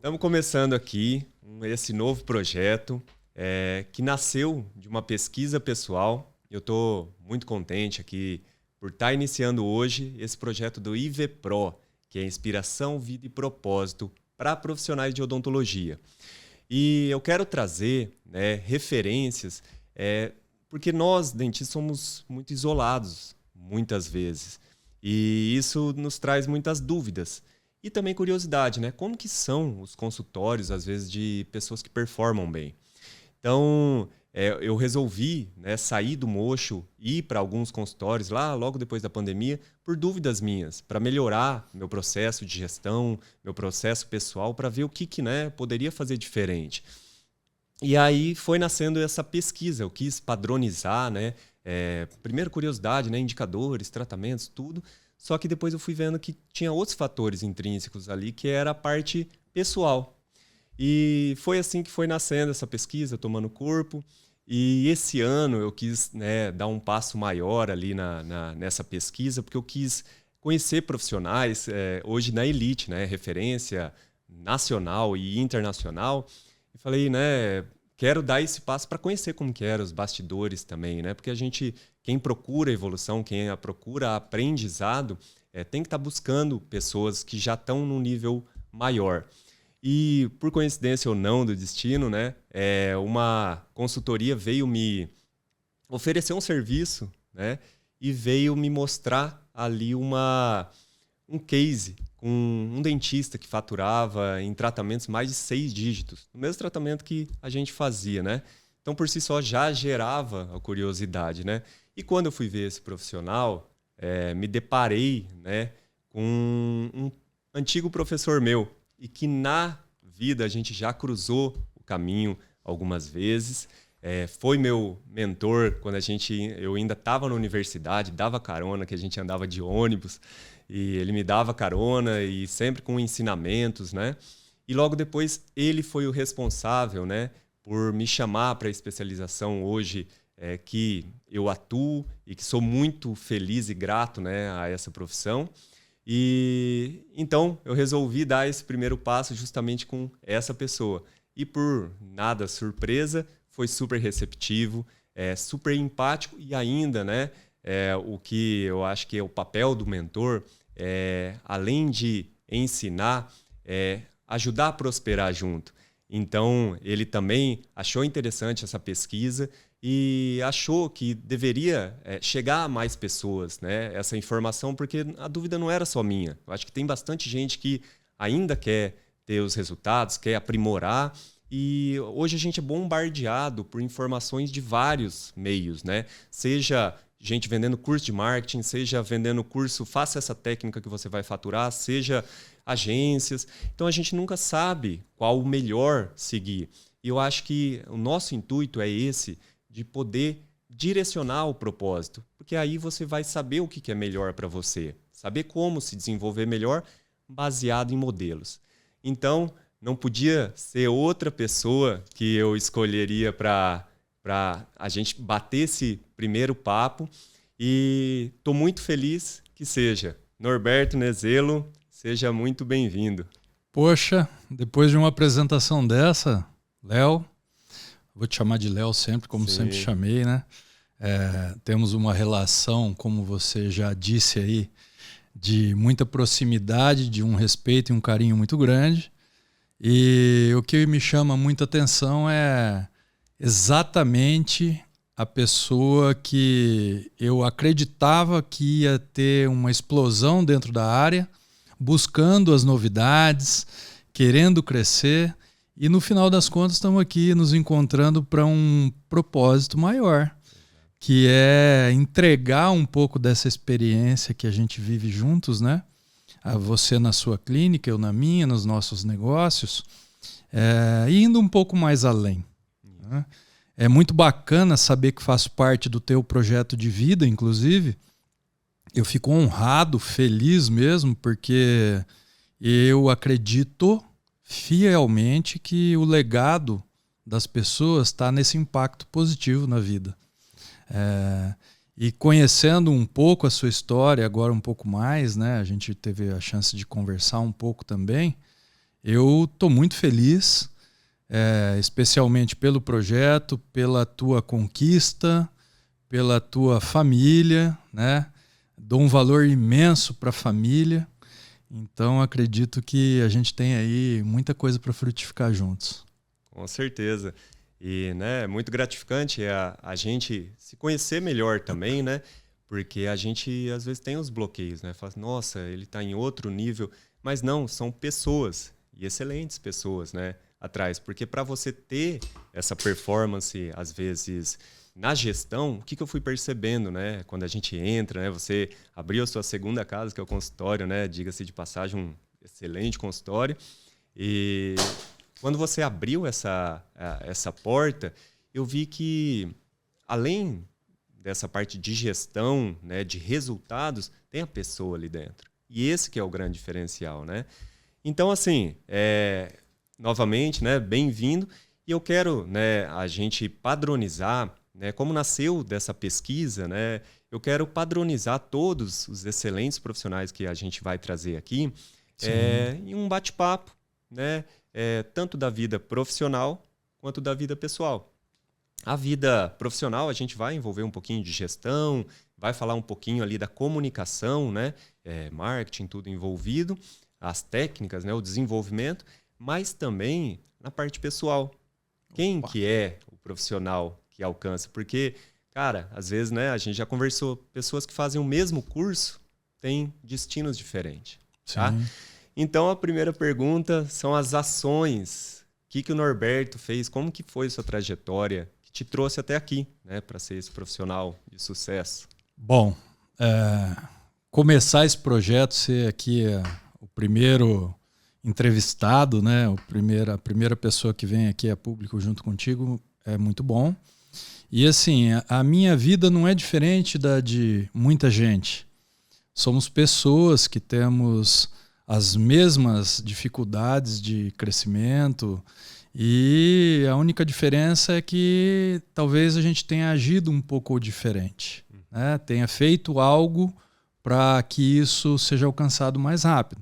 Estamos começando aqui esse novo projeto que nasceu de uma pesquisa pessoal. Eu estou muito contente aqui por estar iniciando hoje esse projeto do IVPRO, que é Inspiração, Vida e Propósito para profissionais de odontologia. E eu quero trazer referências, porque nós, dentistas, somos muito isolados, muitas vezes. E isso nos traz muitas dúvidas. E também curiosidade, né? Como que são os consultórios, às vezes, de pessoas que performam bem? Então, eu resolvi sair do mocho e ir para alguns consultórios lá, logo depois da pandemia, por dúvidas minhas, para melhorar meu processo de gestão, meu processo pessoal, para ver o que poderia fazer diferente. E aí foi nascendo essa pesquisa, eu quis padronizar, primeiro curiosidade, indicadores, tratamentos, tudo. Só que depois eu fui vendo que tinha outros fatores intrínsecos ali, que era a parte pessoal. E foi assim que foi nascendo essa pesquisa, tomando corpo. E esse ano eu quis dar um passo maior ali nessa pesquisa, porque eu quis conhecer profissionais, hoje na elite, referência nacional e internacional. E falei, quero dar esse passo para conhecer como que eram os bastidores também, porque quem procura evolução, quem procura aprendizado, tem que estar buscando pessoas que já estão num nível maior. E, por coincidência ou não do destino, uma consultoria veio me oferecer um serviço, e veio me mostrar ali um case com um dentista que faturava em tratamentos mais de 6 dígitos, o mesmo tratamento que a gente fazia, Então, por si só, já gerava a curiosidade, E quando eu fui ver esse profissional, me deparei, com um antigo professor meu, e que na vida a gente já cruzou o caminho algumas vezes. Foi meu mentor quando eu ainda estava na universidade, dava carona, que a gente andava de ônibus, e ele me dava carona e sempre com ensinamentos, E logo depois ele foi o responsável, por me chamar para a especialização hoje que eu atuo e que sou muito feliz e grato, a essa profissão. E então eu resolvi dar esse primeiro passo justamente com essa pessoa. E por nada surpresa, foi super receptivo, super empático e ainda, o que eu acho que é o papel do mentor, além de ensinar, ajudar a prosperar junto. Então, ele também achou interessante essa pesquisa e achou que deveria chegar a mais pessoas, essa informação, porque a dúvida não era só minha. Eu acho que tem bastante gente que ainda quer ter os resultados, quer aprimorar, e hoje a gente é bombardeado por informações de vários meios, Seja gente vendendo curso de marketing, seja vendendo curso, faça essa técnica que você vai faturar, seja agências. Então a gente nunca sabe qual o melhor seguir. E eu acho que o nosso intuito é esse, de poder direcionar o propósito, porque aí você vai saber o que é melhor para você, saber como se desenvolver melhor baseado em modelos. Então, não podia ser outra pessoa que eu escolheria para a gente bater esse primeiro papo, e estou muito feliz que seja Norberto Nezelo. Seja muito bem-vindo. Poxa, depois de uma apresentação dessa, Léo, vou te chamar de Léo sempre, como Sim. sempre chamei, temos uma relação, como você já disse aí, de muita proximidade, de um respeito e um carinho muito grande. E o que me chama muita atenção é exatamente a pessoa que eu acreditava que ia ter uma explosão dentro da área, buscando as novidades, querendo crescer, e no final das contas estamos aqui nos encontrando para um propósito maior, que é entregar um pouco dessa experiência que a gente vive juntos, Você na sua clínica, eu na minha, nos nossos negócios, indo um pouco mais além. É muito bacana saber que faço parte do teu projeto de vida, inclusive. Eu fico honrado, feliz mesmo, porque eu acredito fielmente que o legado das pessoas está nesse impacto positivo na vida. E conhecendo um pouco a sua história, agora um pouco mais, a gente teve a chance de conversar um pouco também, Eu estou muito feliz, especialmente pelo projeto, pela tua conquista, pela tua família, né? Dou um valor imenso para a família, então acredito que a gente tem aí muita coisa para frutificar juntos. Com certeza. E, né, é muito gratificante a gente se conhecer melhor também, né? Porque a gente às vezes tem os bloqueios, né? Fala, nossa, ele está em outro nível, mas não, são pessoas, e excelentes pessoas, né, atrás. Porque para você ter essa performance, às vezes, na gestão, o que eu fui percebendo, né? Quando a gente entra, né? Você abriu a sua segunda casa, que é o consultório, né? Diga-se de passagem, um excelente consultório. E quando você abriu essa porta, eu vi que, além dessa parte de gestão, né, de resultados, tem a pessoa ali dentro. E esse que é o grande diferencial, né? Então, assim, novamente, né, bem-vindo. E eu quero, né, a gente padronizar, né, como nasceu dessa pesquisa, né, eu quero padronizar todos os excelentes profissionais que a gente vai trazer aqui em um bate-papo, né, tanto da vida profissional quanto da vida pessoal. A vida profissional, a gente vai envolver um pouquinho de gestão, vai falar um pouquinho ali da comunicação, né? Marketing, tudo envolvido, as técnicas, né? O desenvolvimento, mas também na parte pessoal. Quem que é o profissional que alcança? Porque, cara, às vezes, né, a gente já conversou, pessoas que fazem o mesmo curso têm destinos diferentes. Tá? Então, a primeira pergunta são as ações. O que o Norberto fez? Como que foi sua trajetória? Te trouxe até aqui, né, para ser esse profissional de sucesso? Bom, começar esse projeto, ser aqui o primeiro entrevistado, né, a primeira pessoa que vem aqui a público junto contigo, é muito bom. E assim, a minha vida não é diferente da de muita gente. Somos pessoas que temos as mesmas dificuldades de crescimento, e a única diferença é que talvez a gente tenha agido um pouco diferente, né? Tenha feito algo para que isso seja alcançado mais rápido.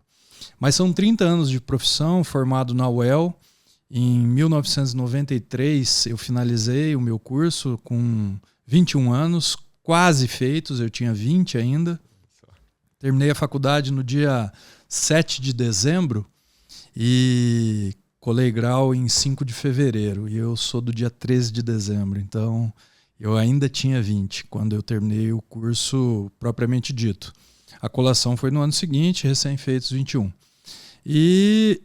Mas são 30 anos de profissão, formado na UEL. Em 1993 eu finalizei o meu curso com 21 anos, quase feitos, eu tinha 20 ainda. Terminei a faculdade no dia 7 de dezembro e colei grau em 5 de fevereiro, e eu sou do dia 13 de dezembro, então eu ainda tinha 20 quando eu terminei o curso propriamente dito. A colação foi no ano seguinte, recém-feitos 21. E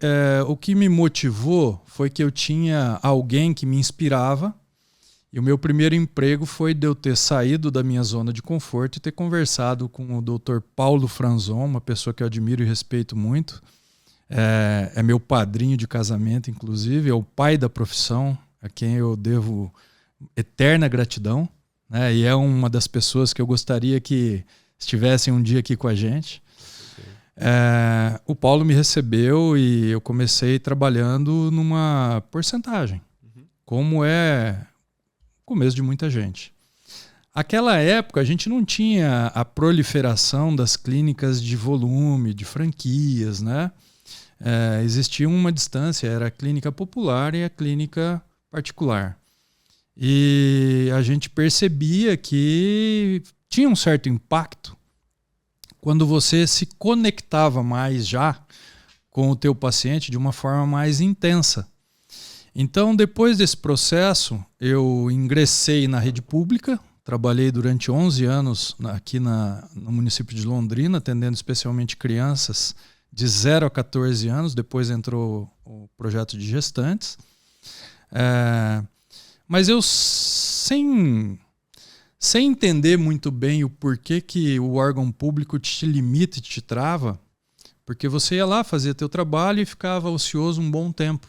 o que me motivou foi que eu tinha alguém que me inspirava, e o meu primeiro emprego foi de eu ter saído da minha zona de conforto e ter conversado com o Dr. Paulo Franzon, uma pessoa que eu admiro e respeito muito. É meu padrinho de casamento, inclusive, é o pai da profissão, a quem eu devo eterna gratidão, né? E é uma das pessoas que eu gostaria que estivessem um dia aqui com a gente. O Paulo me recebeu e eu comecei trabalhando numa porcentagem, como é o começo de muita gente. Aquela época a gente não tinha a proliferação das clínicas de volume, de franquias, né? Existia uma distância, era a clínica popular e a clínica particular. E a gente percebia que tinha um certo impacto quando você se conectava mais já com o teu paciente de uma forma mais intensa. Então, depois desse processo, eu ingressei na rede pública, trabalhei durante 11 anos aqui no município de Londrina, atendendo especialmente crianças de 0 a 14 anos, depois entrou o projeto de gestantes. Mas eu, sem entender muito bem o porquê que o órgão público te limita e te trava, porque você ia lá, fazia teu trabalho e ficava ocioso um bom tempo.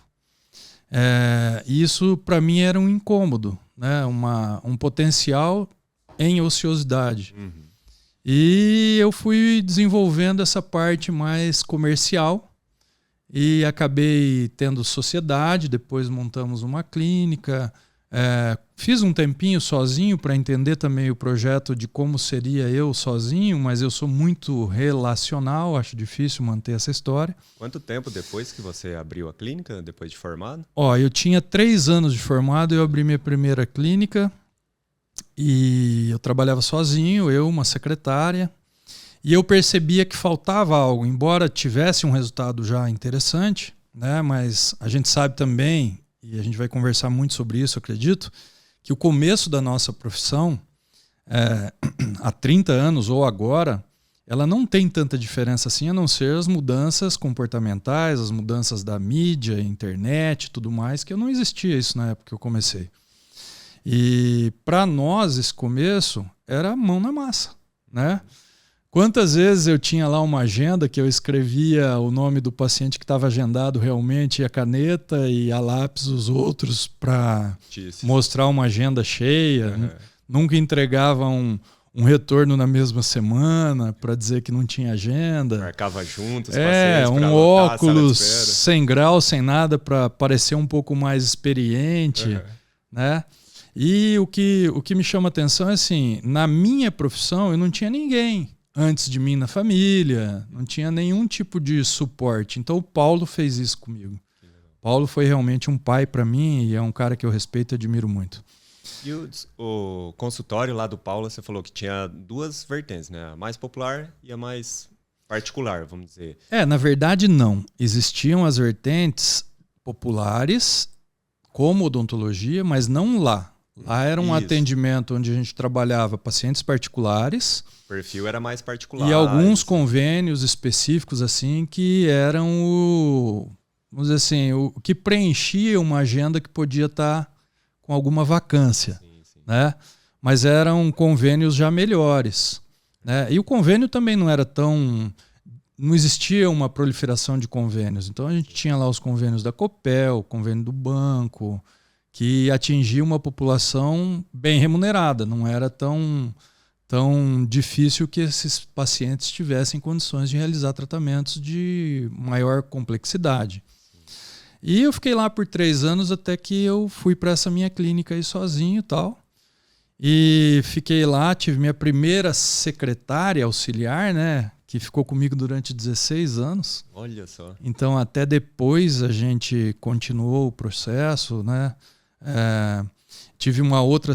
E isso, para mim, era um incômodo, né? Um potencial em ociosidade. E eu fui desenvolvendo essa parte mais comercial e acabei tendo sociedade, depois montamos uma clínica, Fiz um tempinho sozinho para entender também o projeto de como seria eu sozinho, mas eu sou muito relacional, acho difícil manter essa história. Quanto tempo depois que você abriu a clínica, depois de formado? Eu tinha 3 anos de formado, eu abri minha primeira clínica e eu trabalhava sozinho, eu, uma secretária, e eu percebia que faltava algo, embora tivesse um resultado já interessante, né? Mas a gente sabe também, e a gente vai conversar muito sobre isso, acredito, que o começo da nossa profissão, há 30 anos ou agora, ela não tem tanta diferença assim, a não ser as mudanças comportamentais, as mudanças da mídia, internet e tudo mais, que não existia isso na época que eu comecei. E para nós, esse começo era mão na massa, né? Quantas vezes eu tinha lá uma agenda que eu escrevia o nome do paciente que estava agendado realmente, e a caneta e a lápis os outros para mostrar uma agenda cheia. Nunca entregava um retorno na mesma semana para dizer que não tinha agenda. Marcava juntos, pacientes um óculos sem grau, sem nada, para parecer um pouco mais experiente, né? E o que me chama atenção é assim, na minha profissão eu não tinha ninguém antes de mim na família, não tinha nenhum tipo de suporte. Então o Paulo fez isso comigo. Paulo foi realmente um pai para mim e é um cara que eu respeito e admiro muito. E o consultório lá do Paulo, você falou que tinha 2 vertentes, né? A mais popular e a mais particular, vamos dizer. Na verdade não. Existiam as vertentes populares como odontologia, mas não lá. Lá era um atendimento onde a gente trabalhava pacientes particulares. O perfil era mais particular. E alguns convênios específicos assim que eram vamos dizer assim, o que preenchia uma agenda que podia estar com alguma vacância, né? Mas eram convênios já melhores, né? E o convênio também não era não existia uma proliferação de convênios. Então a gente tinha lá os convênios da Copel, convênio do banco, que atingia uma população bem remunerada, não era tão difícil que esses pacientes tivessem condições de realizar tratamentos de maior complexidade. E eu fiquei lá por 3 anos até que eu fui para essa minha clínica aí sozinho e tal. E fiquei lá, tive minha primeira secretária auxiliar, né, que ficou comigo durante 16 anos. Olha só. Então até depois a gente continuou o processo, né? Tive uma outra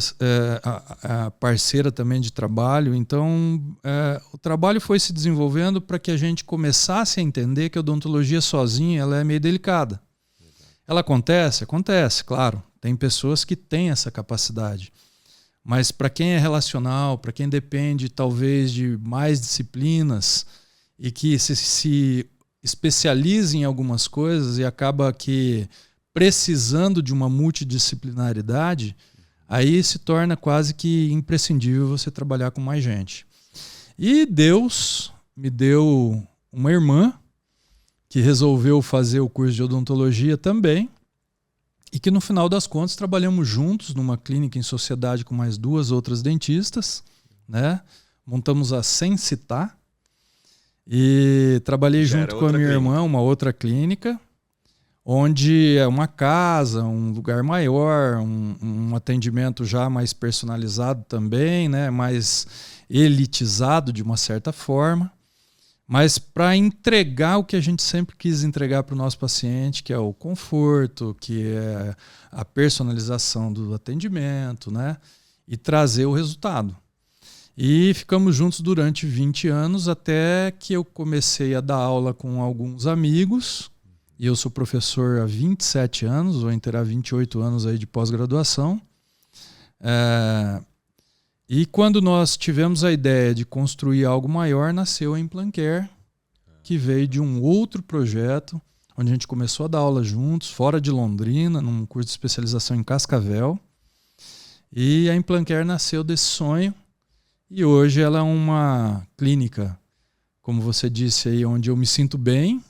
parceira também de trabalho, então o trabalho foi se desenvolvendo para que a gente começasse a entender que a odontologia sozinha ela é meio delicada. Ela acontece, claro, tem pessoas que têm essa capacidade, mas para quem é relacional, para quem depende talvez de mais disciplinas e que se especializa em algumas coisas e acaba que precisando de uma multidisciplinaridade, aí se torna quase que imprescindível você trabalhar com mais gente. E Deus me deu uma irmã que resolveu fazer o curso de odontologia também e que no final das contas trabalhamos juntos numa clínica em sociedade com mais 2 outras dentistas, né? Montamos a Sensitar e trabalhei junto com a minha irmã, uma outra clínica, onde é uma casa, um lugar maior, um atendimento já mais personalizado também, né? Mais elitizado de uma certa forma, mas para entregar o que a gente sempre quis entregar para o nosso paciente, que é o conforto, que é a personalização do atendimento, né? E trazer o resultado. E ficamos juntos durante 20 anos até que eu comecei a dar aula com alguns amigos. E eu sou professor há 27 anos, vou inteirar 28 anos aí de pós-graduação. E quando nós tivemos a ideia de construir algo maior, nasceu a Implancare, que veio de um outro projeto, onde a gente começou a dar aula juntos, fora de Londrina, num curso de especialização em Cascavel. E a Implancare nasceu desse sonho. E hoje ela é uma clínica, como você disse aí, onde eu me sinto bem,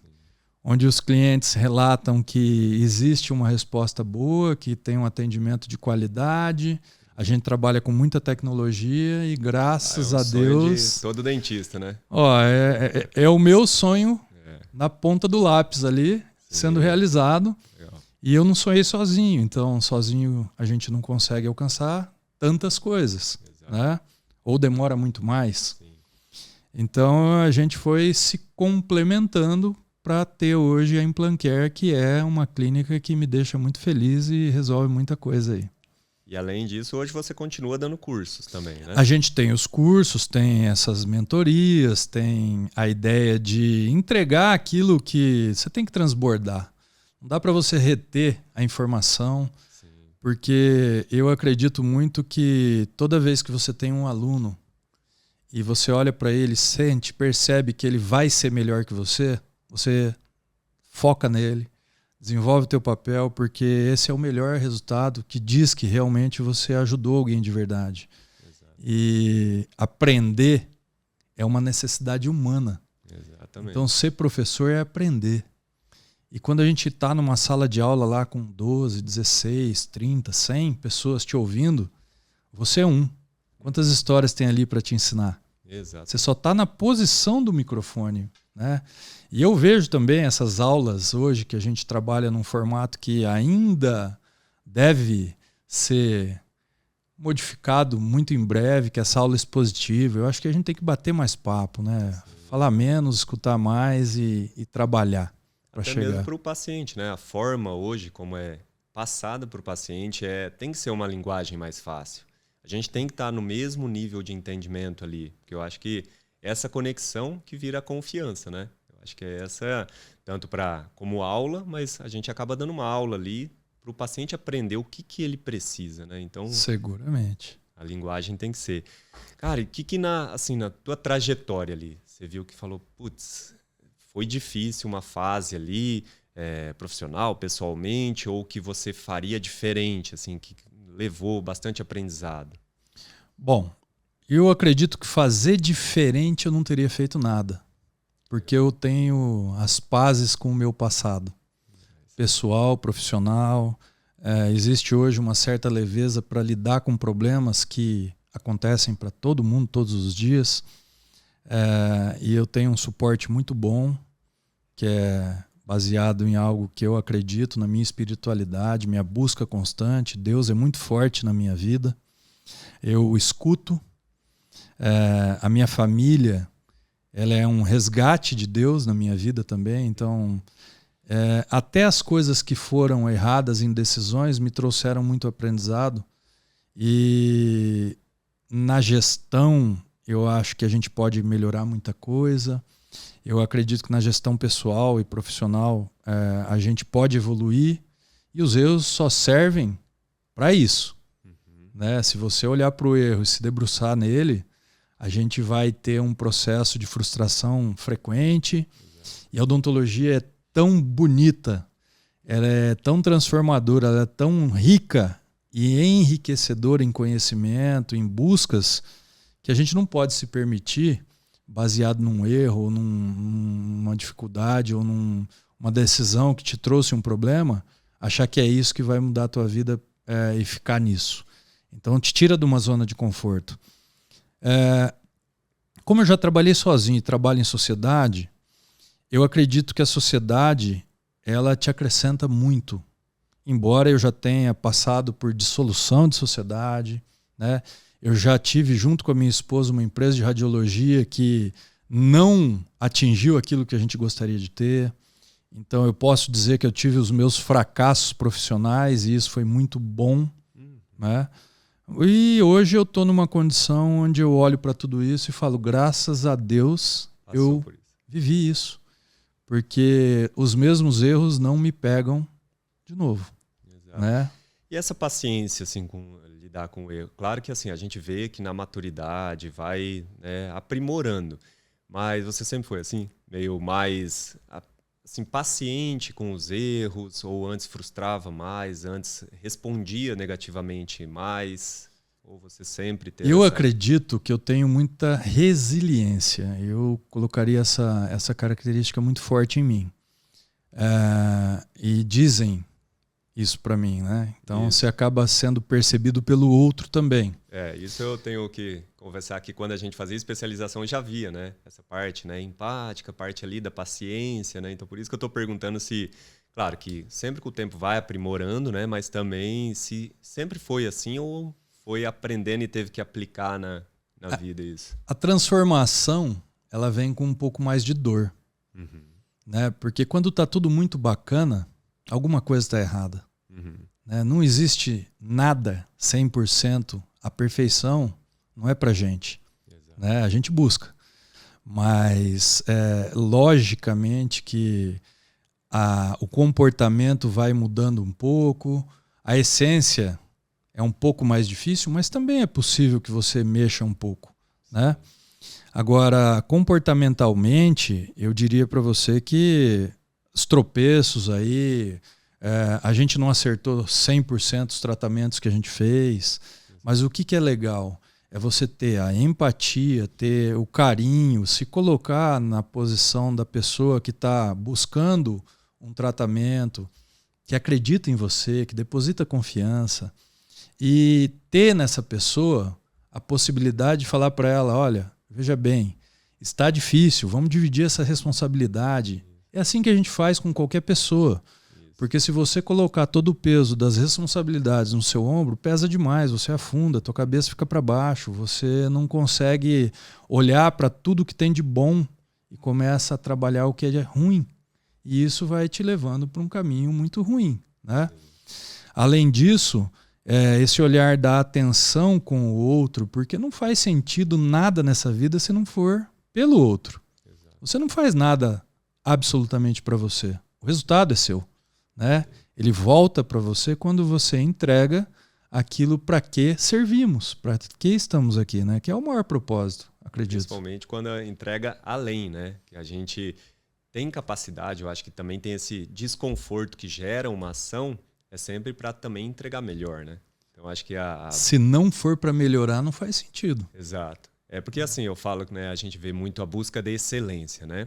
onde os clientes relatam que existe uma resposta boa, que tem um atendimento de qualidade. A gente trabalha com muita tecnologia e graças a Deus... De todo dentista, né? É o meu sonho na ponta do lápis ali, sendo realizado. Legal. E eu não sonhei sozinho, então sozinho a gente não consegue alcançar tantas coisas, né? Ou demora muito mais. Sim. Então a gente foi se complementando para ter hoje a Implancare, que é uma clínica que me deixa muito feliz e resolve muita coisa aí. E além disso, hoje você continua dando cursos também, né? A gente tem os cursos, tem essas mentorias, tem a ideia de entregar aquilo que você tem que transbordar. Não dá para você reter a informação, Sim. porque eu acredito muito que toda vez que você tem um aluno e você olha para ele, sente, percebe que ele vai ser melhor que você foca nele, desenvolve o teu papel, porque esse é o melhor resultado que diz que realmente você ajudou alguém de verdade. Exato. E aprender é uma necessidade humana. Exatamente. Então ser professor é aprender. E quando a gente está numa sala de aula lá com 12, 16, 30, 100 pessoas te ouvindo, você é um. Quantas histórias tem ali para te ensinar? Exato. Você só está na posição do microfone, né? E eu vejo também essas aulas hoje que a gente trabalha num formato que ainda deve ser modificado muito em breve, que é essa aula expositiva. Eu acho que a gente tem que bater mais papo, né? Sim. Falar menos, escutar mais e trabalhar para chegar. Até mesmo para o paciente, né? A forma hoje, como é passada para o paciente, tem que ser uma linguagem mais fácil. A gente tem que estar no mesmo nível de entendimento ali, porque eu acho que essa conexão que vira a confiança, né? Eu acho que é essa, tanto como aula, mas a gente acaba dando uma aula ali para o paciente aprender o que ele precisa, né? Então, seguramente. A linguagem tem que ser. Cara, e que na tua trajetória ali, você viu que falou, putz, foi difícil uma fase ali, profissional, pessoalmente, ou que você faria diferente, assim, que levou bastante aprendizado? Bom, eu acredito que fazer diferente eu não teria feito nada, porque eu tenho as pazes com o meu passado, pessoal, profissional. Existe hoje uma certa leveza para lidar com problemas que acontecem para todo mundo todos os dias, e eu tenho um suporte muito bom, que é baseado em algo que eu acredito, na minha espiritualidade, minha busca constante. Deus é muito forte na minha vida. Eu escuto. A minha família, ela é um resgate de Deus na minha vida também. Então, até as coisas que foram erradas em decisões me trouxeram muito aprendizado. E na gestão, eu acho que a gente pode melhorar muita coisa. Eu acredito que na gestão pessoal e profissional a gente pode evoluir e os erros só servem para isso. Né? Se você olhar para o erro e se debruçar nele, a gente vai ter um processo de frustração frequente. E a odontologia é tão bonita, ela é tão transformadora, ela é tão rica e enriquecedora em conhecimento, em buscas, que a gente não pode se permitir, baseado num erro, ou numa dificuldade, ou numa decisão que te trouxe um problema, achar que é isso que vai mudar a tua vida e ficar nisso. Então te tira de uma zona de conforto. Como eu já trabalhei sozinho e trabalho em sociedade, eu acredito que a sociedade ela te acrescenta muito. Embora eu já tenha passado por dissolução de sociedade, né? Eu já tive junto com a minha esposa uma empresa de radiologia que não atingiu aquilo que a gente gostaria de ter. Então eu posso dizer que eu tive os meus fracassos profissionais e isso foi muito bom, né? E hoje eu estou numa condição onde eu olho para tudo isso e falo, graças a Deus eu vivi isso. Porque os mesmos erros não me pegam de novo. Exato. Né? E essa paciência assim, com lidar com o erro? Claro que assim, a gente vê que na maturidade vai, né, aprimorando. Mas você sempre foi assim, meio mais assim, paciente com os erros? Ou antes frustrava mais, antes respondia negativamente mais? Ou você sempre teve Eu acredito que eu tenho muita resiliência. Eu colocaria essa característica muito forte em mim. E dizem isso para mim, né? Então você acaba sendo percebido pelo outro também. Isso eu tenho que conversar aqui. Quando a gente fazia especialização, eu já via, né? Essa parte, né? Empática, parte ali da paciência, né? Então por isso que eu estou perguntando se Claro que sempre com o tempo vai aprimorando, né? Mas também se sempre foi assim ou foi aprendendo e teve que aplicar na vida isso? A transformação, ela vem com um pouco mais de dor. Uhum. Né? Porque quando está tudo muito bacana, alguma coisa está errada. Uhum. Né? Não existe nada 100%. A perfeição não é pra gente. Né? A gente busca. Mas, logicamente que o comportamento vai mudando um pouco, a essência é um pouco mais difícil, mas também é possível que você mexa um pouco, né? Agora, comportamentalmente, eu diria para você que os tropeços aí, a gente não acertou 100% os tratamentos que a gente fez, mas o que é legal é você ter a empatia, ter o carinho, se colocar na posição da pessoa que está buscando um tratamento, que acredita em você, que deposita confiança, e ter nessa pessoa a possibilidade de falar para ela, olha, veja bem, está difícil, vamos dividir essa responsabilidade. É assim que a gente faz com qualquer pessoa. Porque se você colocar todo o peso das responsabilidades no seu ombro, pesa demais, você afunda, tua cabeça fica para baixo, você não consegue olhar para tudo que tem de bom e começa a trabalhar o que é ruim. E isso vai te levando para um caminho muito ruim, né? Além disso, esse olhar da atenção com o outro, porque não faz sentido nada nessa vida se não for pelo outro. Você não faz nada absolutamente para você. O resultado é seu, né? Ele volta para você quando você entrega aquilo para que servimos, para que estamos aqui, né? Que é o maior propósito, acredito. Principalmente quando a entrega além, né? Que a gente tem capacidade, eu acho que também tem esse desconforto que gera uma ação, é sempre para também entregar melhor, né? Então acho que se não for para melhorar, não faz sentido. Exato. É porque assim, eu falo que, né, a gente vê muito a busca da excelência, né?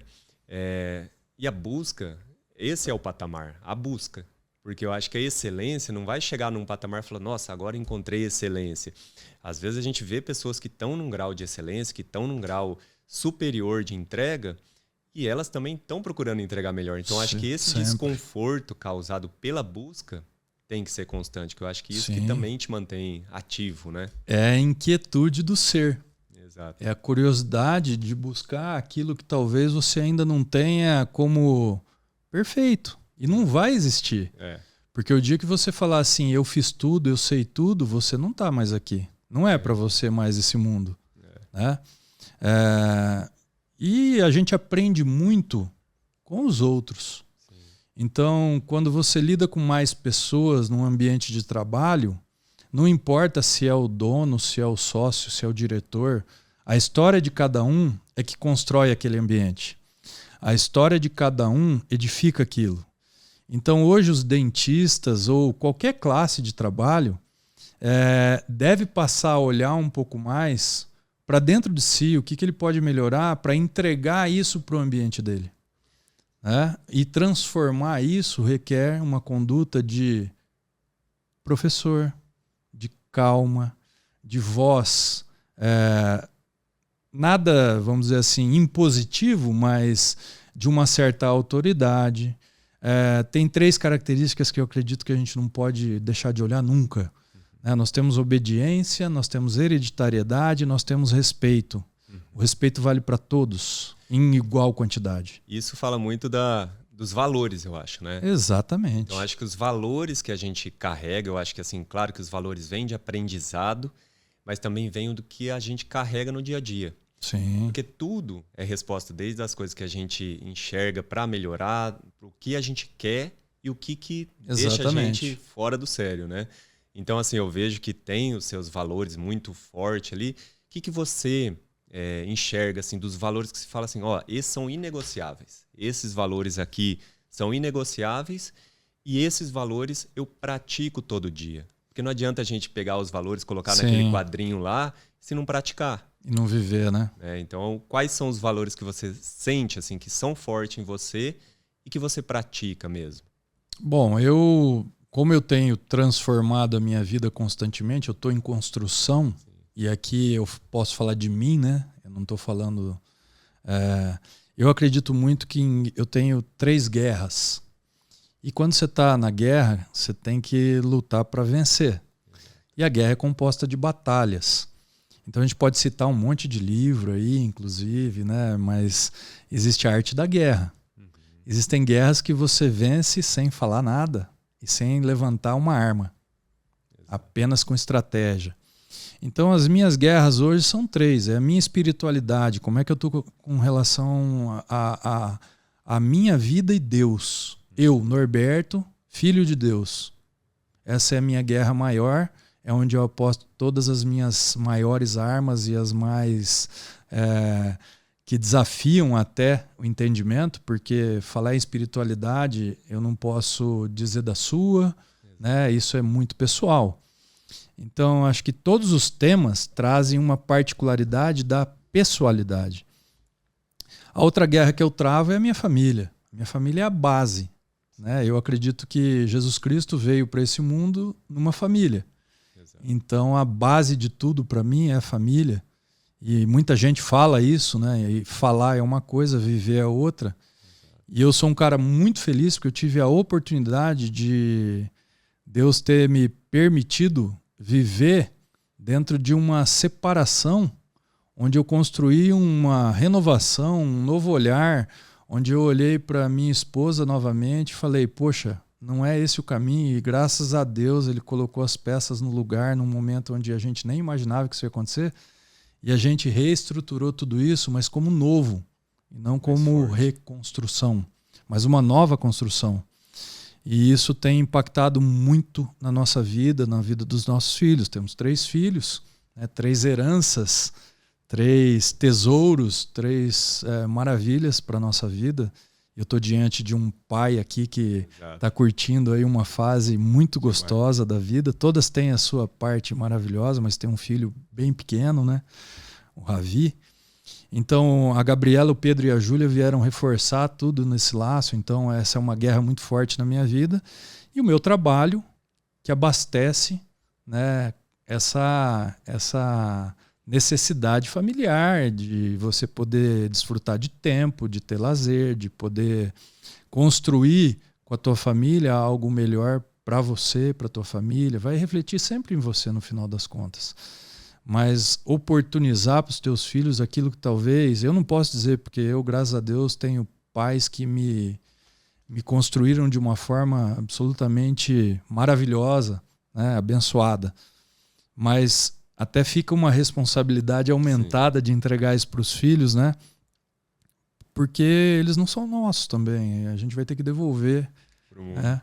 E a busca, esse é o patamar, a busca. Porque eu acho que a excelência não vai chegar num patamar e falar, nossa, agora encontrei excelência. Às vezes a gente vê pessoas que estão num grau de excelência, que estão num grau superior de entrega, e elas também estão procurando entregar melhor. Então acho que esse desconforto causado pela busca tem que ser constante, que eu acho que isso que também te mantém ativo, né? É a inquietude do ser. Exato. É a curiosidade de buscar aquilo que talvez você ainda não tenha como perfeito. E não vai existir. Porque o dia que você falar assim, eu fiz tudo, eu sei tudo, você não está mais aqui. Não é para você mais esse mundo. Né? E a gente aprende muito com os outros. Sim. Então, quando você lida com mais pessoas num ambiente de trabalho, não importa se é o dono, se é o sócio, se é o diretor, a história de cada um é que constrói aquele ambiente. A história de cada um edifica aquilo. Então, hoje, os dentistas ou qualquer classe de trabalho deve passar a olhar um pouco mais para dentro de si, o que ele pode melhorar para entregar isso para o ambiente dele. E transformar isso requer uma conduta de professor, de calma, de voz, nada, vamos dizer assim, impositivo, mas de uma certa autoridade. Tem 3 características que eu acredito que a gente não pode deixar de olhar nunca. Nós temos obediência, nós temos hereditariedade, nós temos respeito. O respeito vale para todos, em igual quantidade. Isso fala muito dos valores, eu acho, né? Exatamente. Então, acho que os valores que a gente carrega, eu acho que, assim, claro que os valores vêm de aprendizado, mas também vêm do que a gente carrega no dia a dia. Sim. Porque tudo é resposta, desde as coisas que a gente enxerga para melhorar, o que a gente quer e o que deixa a gente fora do sério, né? Então, assim, eu vejo que tem os seus valores muito fortes ali. O que você enxerga, assim, dos valores que se fala assim, ó, esses são inegociáveis. Esses valores aqui são inegociáveis e esses valores eu pratico todo dia. Porque não adianta a gente pegar os valores, colocar naquele quadrinho lá, se não praticar. E não viver, né? Então, quais são os valores que você sente, assim, que são fortes em você e que você pratica mesmo? Bom, como eu tenho transformado a minha vida constantemente, eu estou em construção. Sim. E aqui eu posso falar de mim, né? Eu não estou falando... eu acredito muito que eu tenho 3 guerras. E quando você está na guerra, você tem que lutar para vencer. E a guerra é composta de batalhas. Então a gente pode citar um monte de livro aí, inclusive, né? Mas existe a arte da guerra. Existem guerras que você vence sem falar nada e sem levantar uma arma, apenas com estratégia. Então as minhas guerras hoje são 3. É a minha espiritualidade, como é que eu estou com relação a minha vida e Deus. Eu, Norberto, filho de Deus. Essa é a minha guerra maior, é onde eu aposto todas as minhas maiores armas e as mais que desafiam até o entendimento, porque falar em espiritualidade eu não posso dizer da sua, né? Isso é muito pessoal. Então acho que todos os temas trazem uma particularidade da pessoalidade. A outra guerra que eu travo é a minha família. Minha família é a base, né? Eu acredito que Jesus Cristo veio para esse mundo numa família. Então a base de tudo para mim é a família. E muita gente fala isso, né? E falar é uma coisa, viver é outra. E eu sou um cara muito feliz porque eu tive a oportunidade de Deus ter me permitido viver dentro de uma separação onde eu construí uma renovação, um novo olhar, onde eu olhei para minha esposa novamente e falei, poxa, não é esse o caminho, e graças a Deus ele colocou as peças no lugar num momento onde a gente nem imaginava que isso ia acontecer, e a gente reestruturou tudo isso, mas como novo, e não como reconstrução, mas uma nova construção. E isso tem impactado muito na nossa vida, na vida dos nossos filhos. Temos 3 filhos, né, 3 heranças, 3 tesouros, 3 maravilhas para a nossa vida. Eu estou diante de um pai aqui que está curtindo aí uma fase muito gostosa da vida. Todas têm a sua parte maravilhosa, mas tem um filho bem pequeno, né? O Ravi. Então a Gabriela, o Pedro e a Júlia vieram reforçar tudo nesse laço. Então essa é uma guerra muito forte na minha vida. E o meu trabalho, que abastece, né, essa necessidade familiar de você poder desfrutar de tempo, de ter lazer, de poder construir com a tua família algo melhor para você, para a tua família. Vai refletir sempre em você no final das contas. Mas oportunizar para os teus filhos aquilo que talvez... Eu não posso dizer, porque eu, graças a Deus, tenho pais que me construíram de uma forma absolutamente maravilhosa, né, abençoada. Mas até fica uma responsabilidade aumentada de entregar isso para os filhos, né? Porque eles não são nossos também. A gente vai ter que devolver, né,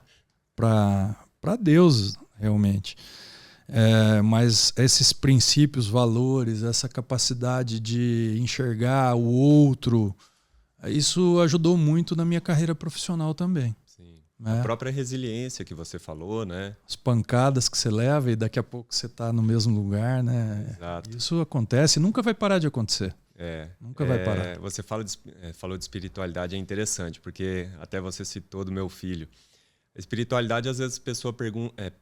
para Deus, realmente. Mas esses princípios, valores, essa capacidade de enxergar o outro, isso ajudou muito na minha carreira profissional também. Sim. A própria resiliência que você falou, né? As pancadas que você leva e daqui a pouco você está no mesmo lugar, né? Exato. Isso acontece e nunca vai parar de acontecer. Nunca vai parar. Você falou de espiritualidade, é interessante, porque até você citou do meu filho. A espiritualidade, às vezes, as pessoas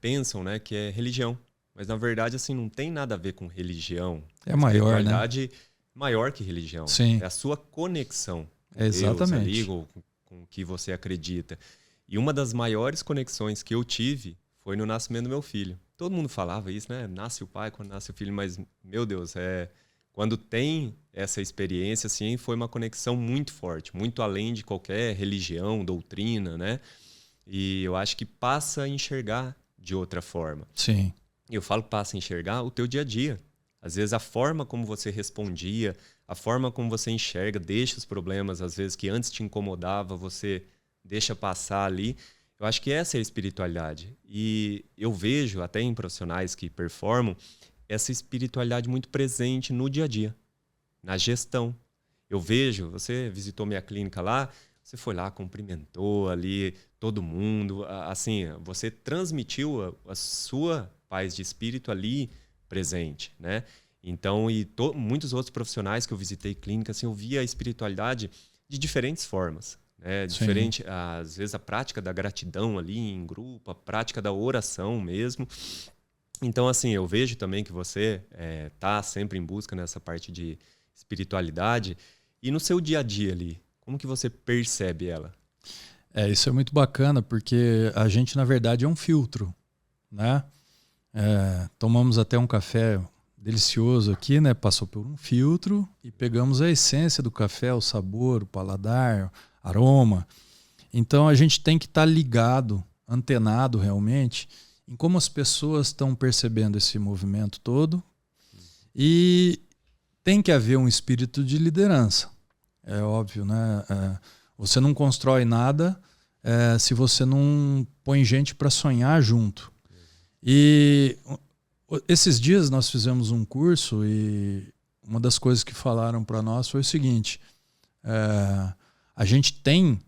pensam, né, que é religião. Mas, na verdade, assim, não tem nada a ver com religião. É maior, né? Espiritualidade maior que religião. Sim. É a sua conexão com exatamente. Deus ali, ou com o que você acredita. E uma das maiores conexões que eu tive foi no nascimento do meu filho. Todo mundo falava isso, né? Nasce o pai quando nasce o filho, mas, meu Deus, quando tem essa experiência, assim, foi uma conexão muito forte, muito além de qualquer religião, doutrina, né? E eu acho que passa a enxergar de outra forma. Sim. Eu falo passa a enxergar o teu dia a dia. Às vezes a forma como você respondia, a forma como você enxerga, deixa os problemas, às vezes que antes te incomodava, você deixa passar ali. Eu acho que essa é a espiritualidade. E eu vejo, até em profissionais que performam, essa espiritualidade muito presente no dia a dia, na gestão. Eu vejo, você visitou minha clínica lá, você foi lá, cumprimentou ali todo mundo, assim, você transmitiu a sua paz de espírito ali presente, né? Então, muitos outros profissionais que eu visitei clínica, assim, eu via a espiritualidade de diferentes formas, né? Diferente, às vezes, a prática da gratidão ali em grupo, a prática da oração mesmo. Então, assim, eu vejo também que você tá sempre em busca nessa parte de espiritualidade. E no seu dia a dia ali, como que você percebe ela? Isso é muito bacana, porque a gente, na verdade, é um filtro, né? Tomamos até um café delicioso aqui, né? Passou por um filtro e pegamos a essência do café, o sabor, o paladar, aroma. Então a gente tem que estar ligado, antenado realmente em como as pessoas estão percebendo esse movimento todo, e tem que haver um espírito de liderança. É óbvio, né? Você não constrói nada se você não põe gente para sonhar junto. E esses dias nós fizemos um curso e uma das coisas que falaram para nós foi o seguinte: a gente tem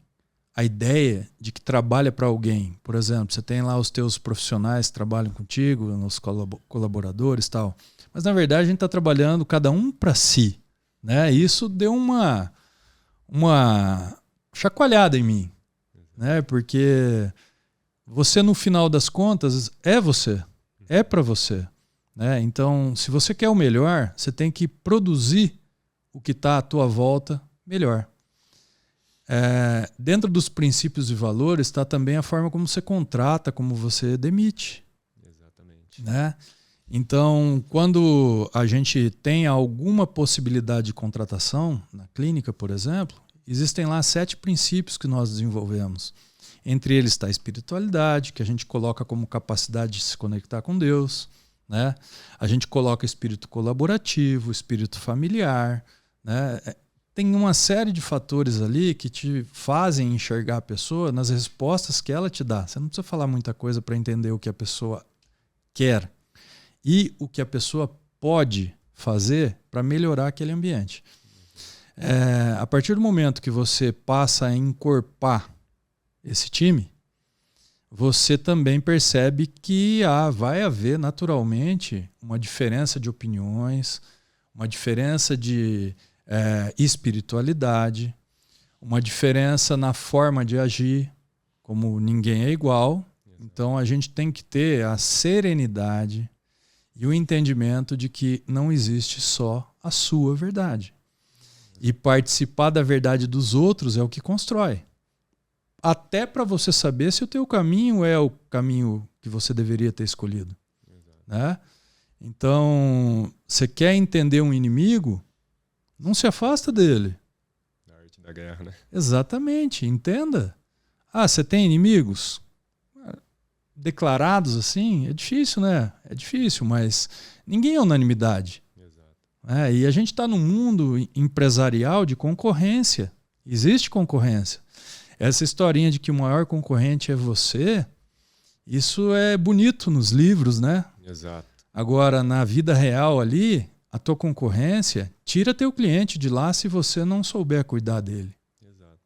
a ideia de que trabalha para alguém. Por exemplo, você tem lá os teus profissionais que trabalham contigo, os colaboradores e tal. Mas, na verdade, a gente está trabalhando cada um para si, né? E isso deu uma chacoalhada em mim, né? Porque você, no final das contas, é para você, né? Então, se você quer o melhor, você tem que produzir o que está à tua volta melhor. Dentro dos princípios e valores está também a forma como você contrata, como você demite. Exatamente. Né? Então, quando a gente tem alguma possibilidade de contratação, na clínica, por exemplo, existem lá 7 princípios que nós desenvolvemos. Entre eles está a espiritualidade, que a gente coloca como capacidade de se conectar com Deus. Né? A gente coloca espírito colaborativo, espírito familiar, né? Tem uma série de fatores ali que te fazem enxergar a pessoa nas respostas que ela te dá. Você não precisa falar muita coisa para entender o que a pessoa quer e o que a pessoa pode fazer para melhorar aquele ambiente. A partir do momento que você passa a encorpar esse time, você também percebe que vai haver naturalmente uma diferença de opiniões, uma diferença de espiritualidade, uma diferença na forma de agir, como ninguém é igual. Então a gente tem que ter a serenidade e o entendimento de que não existe só a sua verdade. E participar da verdade dos outros é o que constrói. Até para você saber se o teu caminho é o caminho que você deveria ter escolhido. Né? Então, você quer entender um inimigo? Não se afasta dele. Na arte da guerra, né? Exatamente, entenda. Você tem inimigos declarados assim? É difícil, né? É difícil, mas ninguém é unanimidade. Exato. E a gente está num mundo empresarial de concorrência. Existe concorrência. Essa historinha de que o maior concorrente é você, isso é bonito nos livros, né? Exato. Agora, na vida real ali, a tua concorrência tira teu cliente de lá se você não souber cuidar dele. Exato.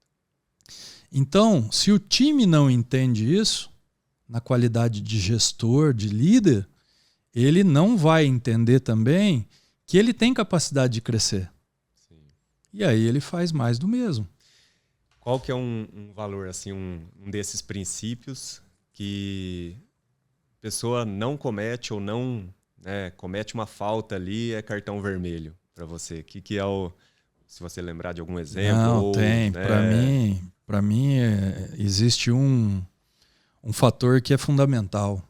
Então, se o time não entende isso, na qualidade de gestor, de líder, ele não vai entender também que ele tem capacidade de crescer. Sim. E aí ele faz mais do mesmo. Qual que é um valor, assim, um desses princípios que a pessoa não comete ou não... comete uma falta ali, é cartão vermelho para você? Que é o... Se você lembrar de algum exemplo? Não, tem. Para mim existe um fator que é fundamental.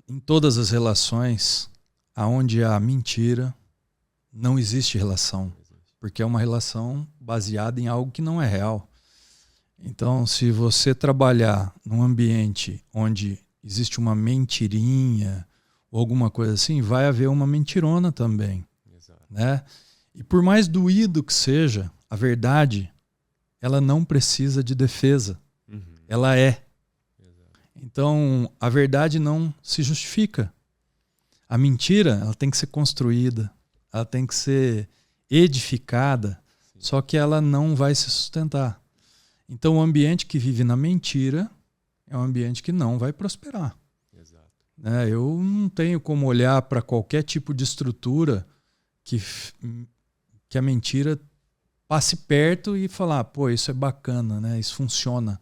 Em todas as relações, aonde há mentira, não existe relação. Porque é uma relação baseada em algo que não é real. Então, se você trabalhar num ambiente onde existe uma mentirinha ou alguma coisa assim, vai haver uma mentirona também. Exato. Né? E por mais doído que seja, a verdade, ela não precisa de defesa. Uhum. Ela é. Exato. Então, a verdade não se justifica. A mentira, ela tem que ser construída, ela tem que ser edificada, sim, só que ela não vai se sustentar. Então, o ambiente que vive na mentira é um ambiente que não vai prosperar. Exato. Eu não tenho como olhar para qualquer tipo de estrutura que a mentira passe perto e falar, pô, isso é bacana, né? Isso funciona.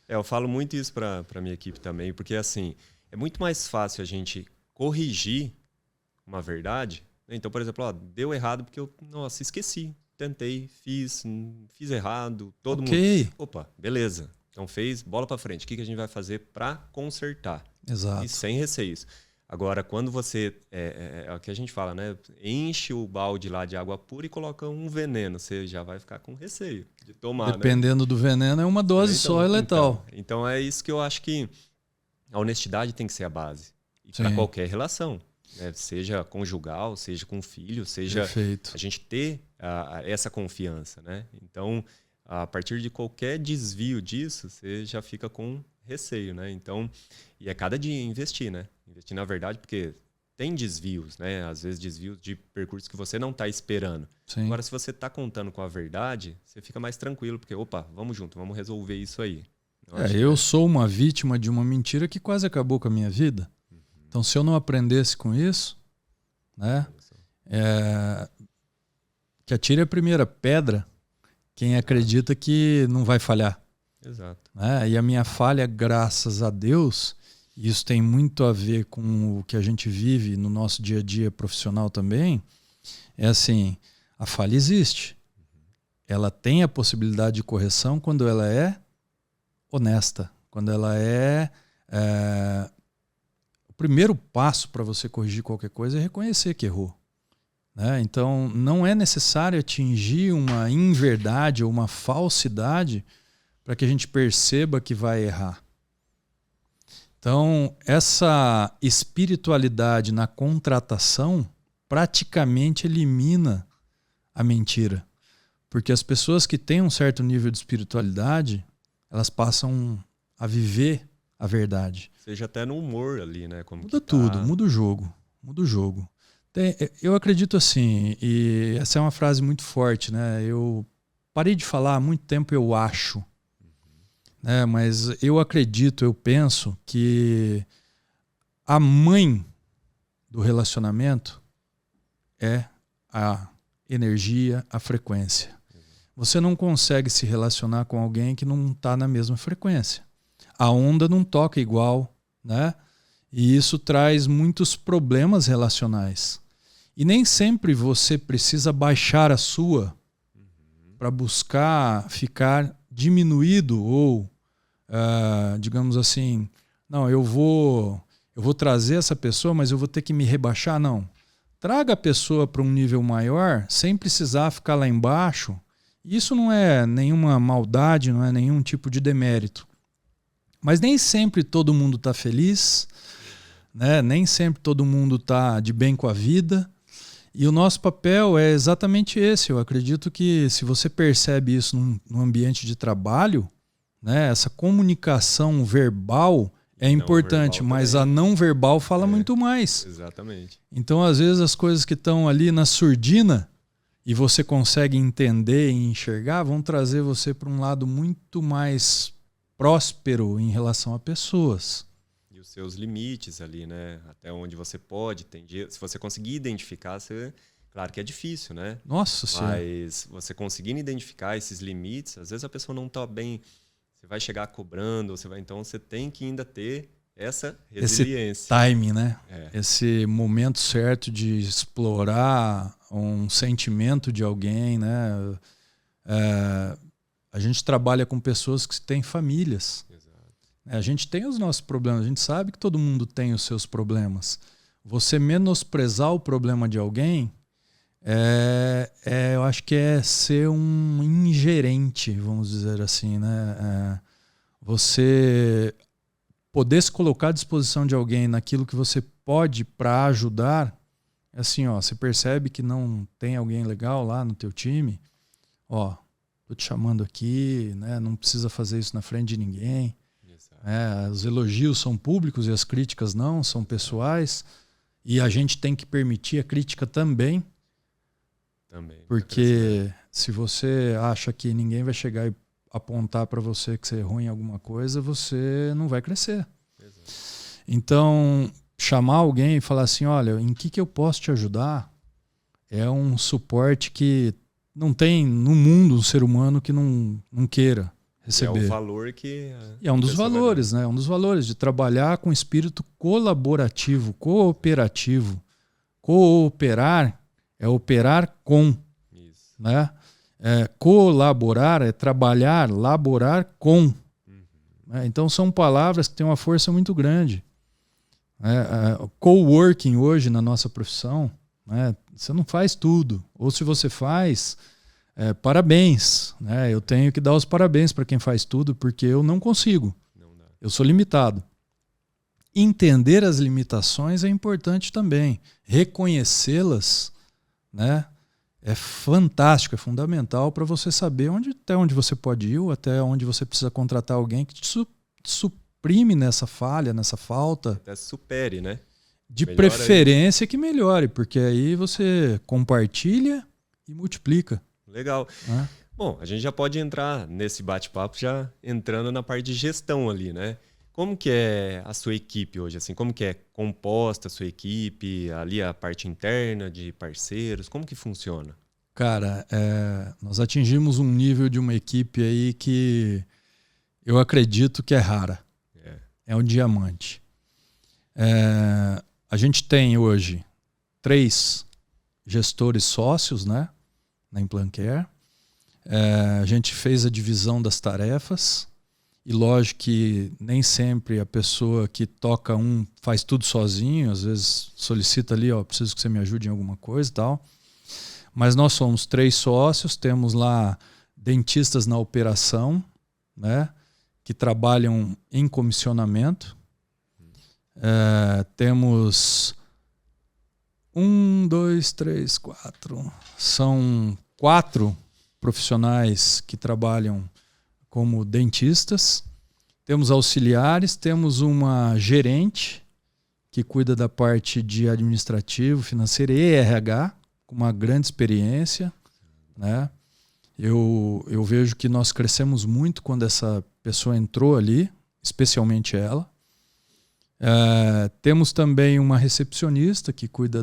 Eu falo muito isso para minha equipe também, porque assim, é muito mais fácil a gente corrigir uma verdade. Então, por exemplo, deu errado porque eu, esqueci. Tentei, fiz errado, todo mundo... Opa, beleza. Então fez, bola para frente. O que a gente vai fazer para consertar? Exato. E sem receios. Agora, quando você, é o que a gente fala, né? Enche o balde lá de água pura e coloca um veneno, você já vai ficar com receio de tomar, dependendo do veneno, é uma dose só, é letal. Então é isso que eu acho que a honestidade tem que ser a base. E para Sim. qualquer relação, né? Seja conjugal, seja com filho, seja Perfeito. a gente ter essa confiança, né? Então, a partir de qualquer desvio disso, você já fica com receio, né? Então, e é cada dia investir, né? Investir na verdade, porque tem desvios, né? Às vezes desvios de percursos que você não está esperando. Sim. Agora, se você está contando com a verdade, você fica mais tranquilo, porque, opa, vamos junto, vamos resolver isso aí. Eu sou uma vítima de uma mentira que quase acabou com a minha vida. Então, se eu não aprendesse com isso, né? Que atire a primeira pedra quem acredita que não vai falhar. Exato. Né? E a minha falha, graças a Deus, e isso tem muito a ver com o que a gente vive no nosso dia a dia profissional também, é assim, a falha existe. Ela tem a possibilidade de correção quando ela é honesta, quando ela o primeiro passo para você corrigir qualquer coisa é reconhecer que errou. Né? Então, não é necessário atingir uma inverdade ou uma falsidade para que a gente perceba que vai errar. Então, essa espiritualidade na contratação praticamente elimina a mentira. Porque as pessoas que têm um certo nível de espiritualidade, elas passam a viver a verdade. Seja até no humor ali, né? Como muda tudo, muda o jogo. Muda o jogo. Eu acredito assim, e essa é uma frase muito forte, né? Eu parei de falar há muito tempo, eu acho. Né? Mas eu acredito, eu penso que a mãe do relacionamento é a energia, a frequência. Você não consegue se relacionar com alguém que não está na mesma frequência. A onda não toca igual, né? E isso traz muitos problemas relacionais. E nem sempre você precisa baixar a sua para buscar ficar diminuído ou, digamos assim, não, eu vou trazer essa pessoa, mas eu vou ter que me rebaixar. Não. Traga a pessoa para um nível maior sem precisar ficar lá embaixo. Isso não é nenhuma maldade, não é nenhum tipo de demérito. Mas nem sempre todo mundo está feliz, né? Nem sempre todo mundo está de bem com a vida. E o nosso papel é exatamente esse. Eu acredito que se você percebe isso num ambiente de trabalho, né, essa comunicação verbal é importante, mas a não verbal fala muito mais. Exatamente. Então, às vezes, as coisas que estão ali na surdina e você consegue entender e enxergar vão trazer você para um lado muito mais próspero em relação a pessoas. E os seus limites ali, né? Até onde você pode. Se você conseguir identificar, claro que é difícil, né? Nossa Senhora. Mas você conseguindo identificar esses limites, às vezes a pessoa não está bem, você vai chegar cobrando, então você tem que ainda ter essa resiliência. Esse timing, né? Esse momento certo de explorar um sentimento de alguém, né? A gente trabalha com pessoas que têm famílias. Exato. A gente tem os nossos problemas, a gente sabe que todo mundo tem os seus problemas. Você menosprezar o problema de alguém, eu acho que é ser um ingerente, vamos dizer assim, né? Você poder se colocar à disposição de alguém naquilo que você pode para ajudar, assim, ó, você percebe que não tem alguém legal lá no teu time, ó, tô te chamando aqui, né? Não precisa fazer isso na frente de ninguém. Os elogios são públicos e as críticas não, são pessoais. E a gente tem que permitir a crítica também. Porque se você acha que ninguém vai chegar e apontar para você que você errou em alguma coisa, você não vai crescer. Exato. Então, chamar alguém e falar assim, olha, em que eu posso te ajudar? É um suporte que não tem no mundo um ser humano que não queira receber. É o valor que... E é um dos valores, né? É um dos valores de trabalhar com espírito colaborativo, cooperativo. Cooperar é operar com. Isso. Né? Colaborar é trabalhar, laborar com. né? Então são palavras que têm uma força muito grande. Coworking hoje na nossa profissão, né? Você não faz tudo. Ou se você faz, parabéns, né? Eu tenho que dar os parabéns para quem faz tudo, porque eu não consigo. Não dá. Eu sou limitado. Entender as limitações é importante também. Reconhecê-las, né? É fantástico, é fundamental para você saber até onde você pode ir ou até onde você precisa contratar alguém que te suprime nessa falha, nessa falta. Até supere, né? De Melhora preferência que melhore, porque aí você compartilha e multiplica. Legal. Né? Bom, a gente já pode entrar nesse bate-papo já entrando na parte de gestão ali, né? Como que é a sua equipe hoje? Assim, como que é composta a sua equipe, ali a parte interna de parceiros? Como que funciona? Cara, nós atingimos um nível de uma equipe aí que eu acredito que é rara. É um diamante. A gente tem hoje 3 gestores sócios, né, na Implancare. A gente fez a divisão das tarefas. E lógico que nem sempre a pessoa que toca faz tudo sozinho, às vezes solicita ali, preciso que você me ajude em alguma coisa e tal. Mas nós somos 3 sócios, temos lá dentistas na operação, né, que trabalham em comissionamento. Temos 1, 2, 3, 4. São 4 profissionais que trabalham como dentistas, temos auxiliares, temos uma gerente que cuida da parte de administrativo, financeiro e RH, com uma grande experiência, né? Eu vejo que nós crescemos muito quando essa pessoa entrou ali, especialmente ela. Temos também uma recepcionista que cuida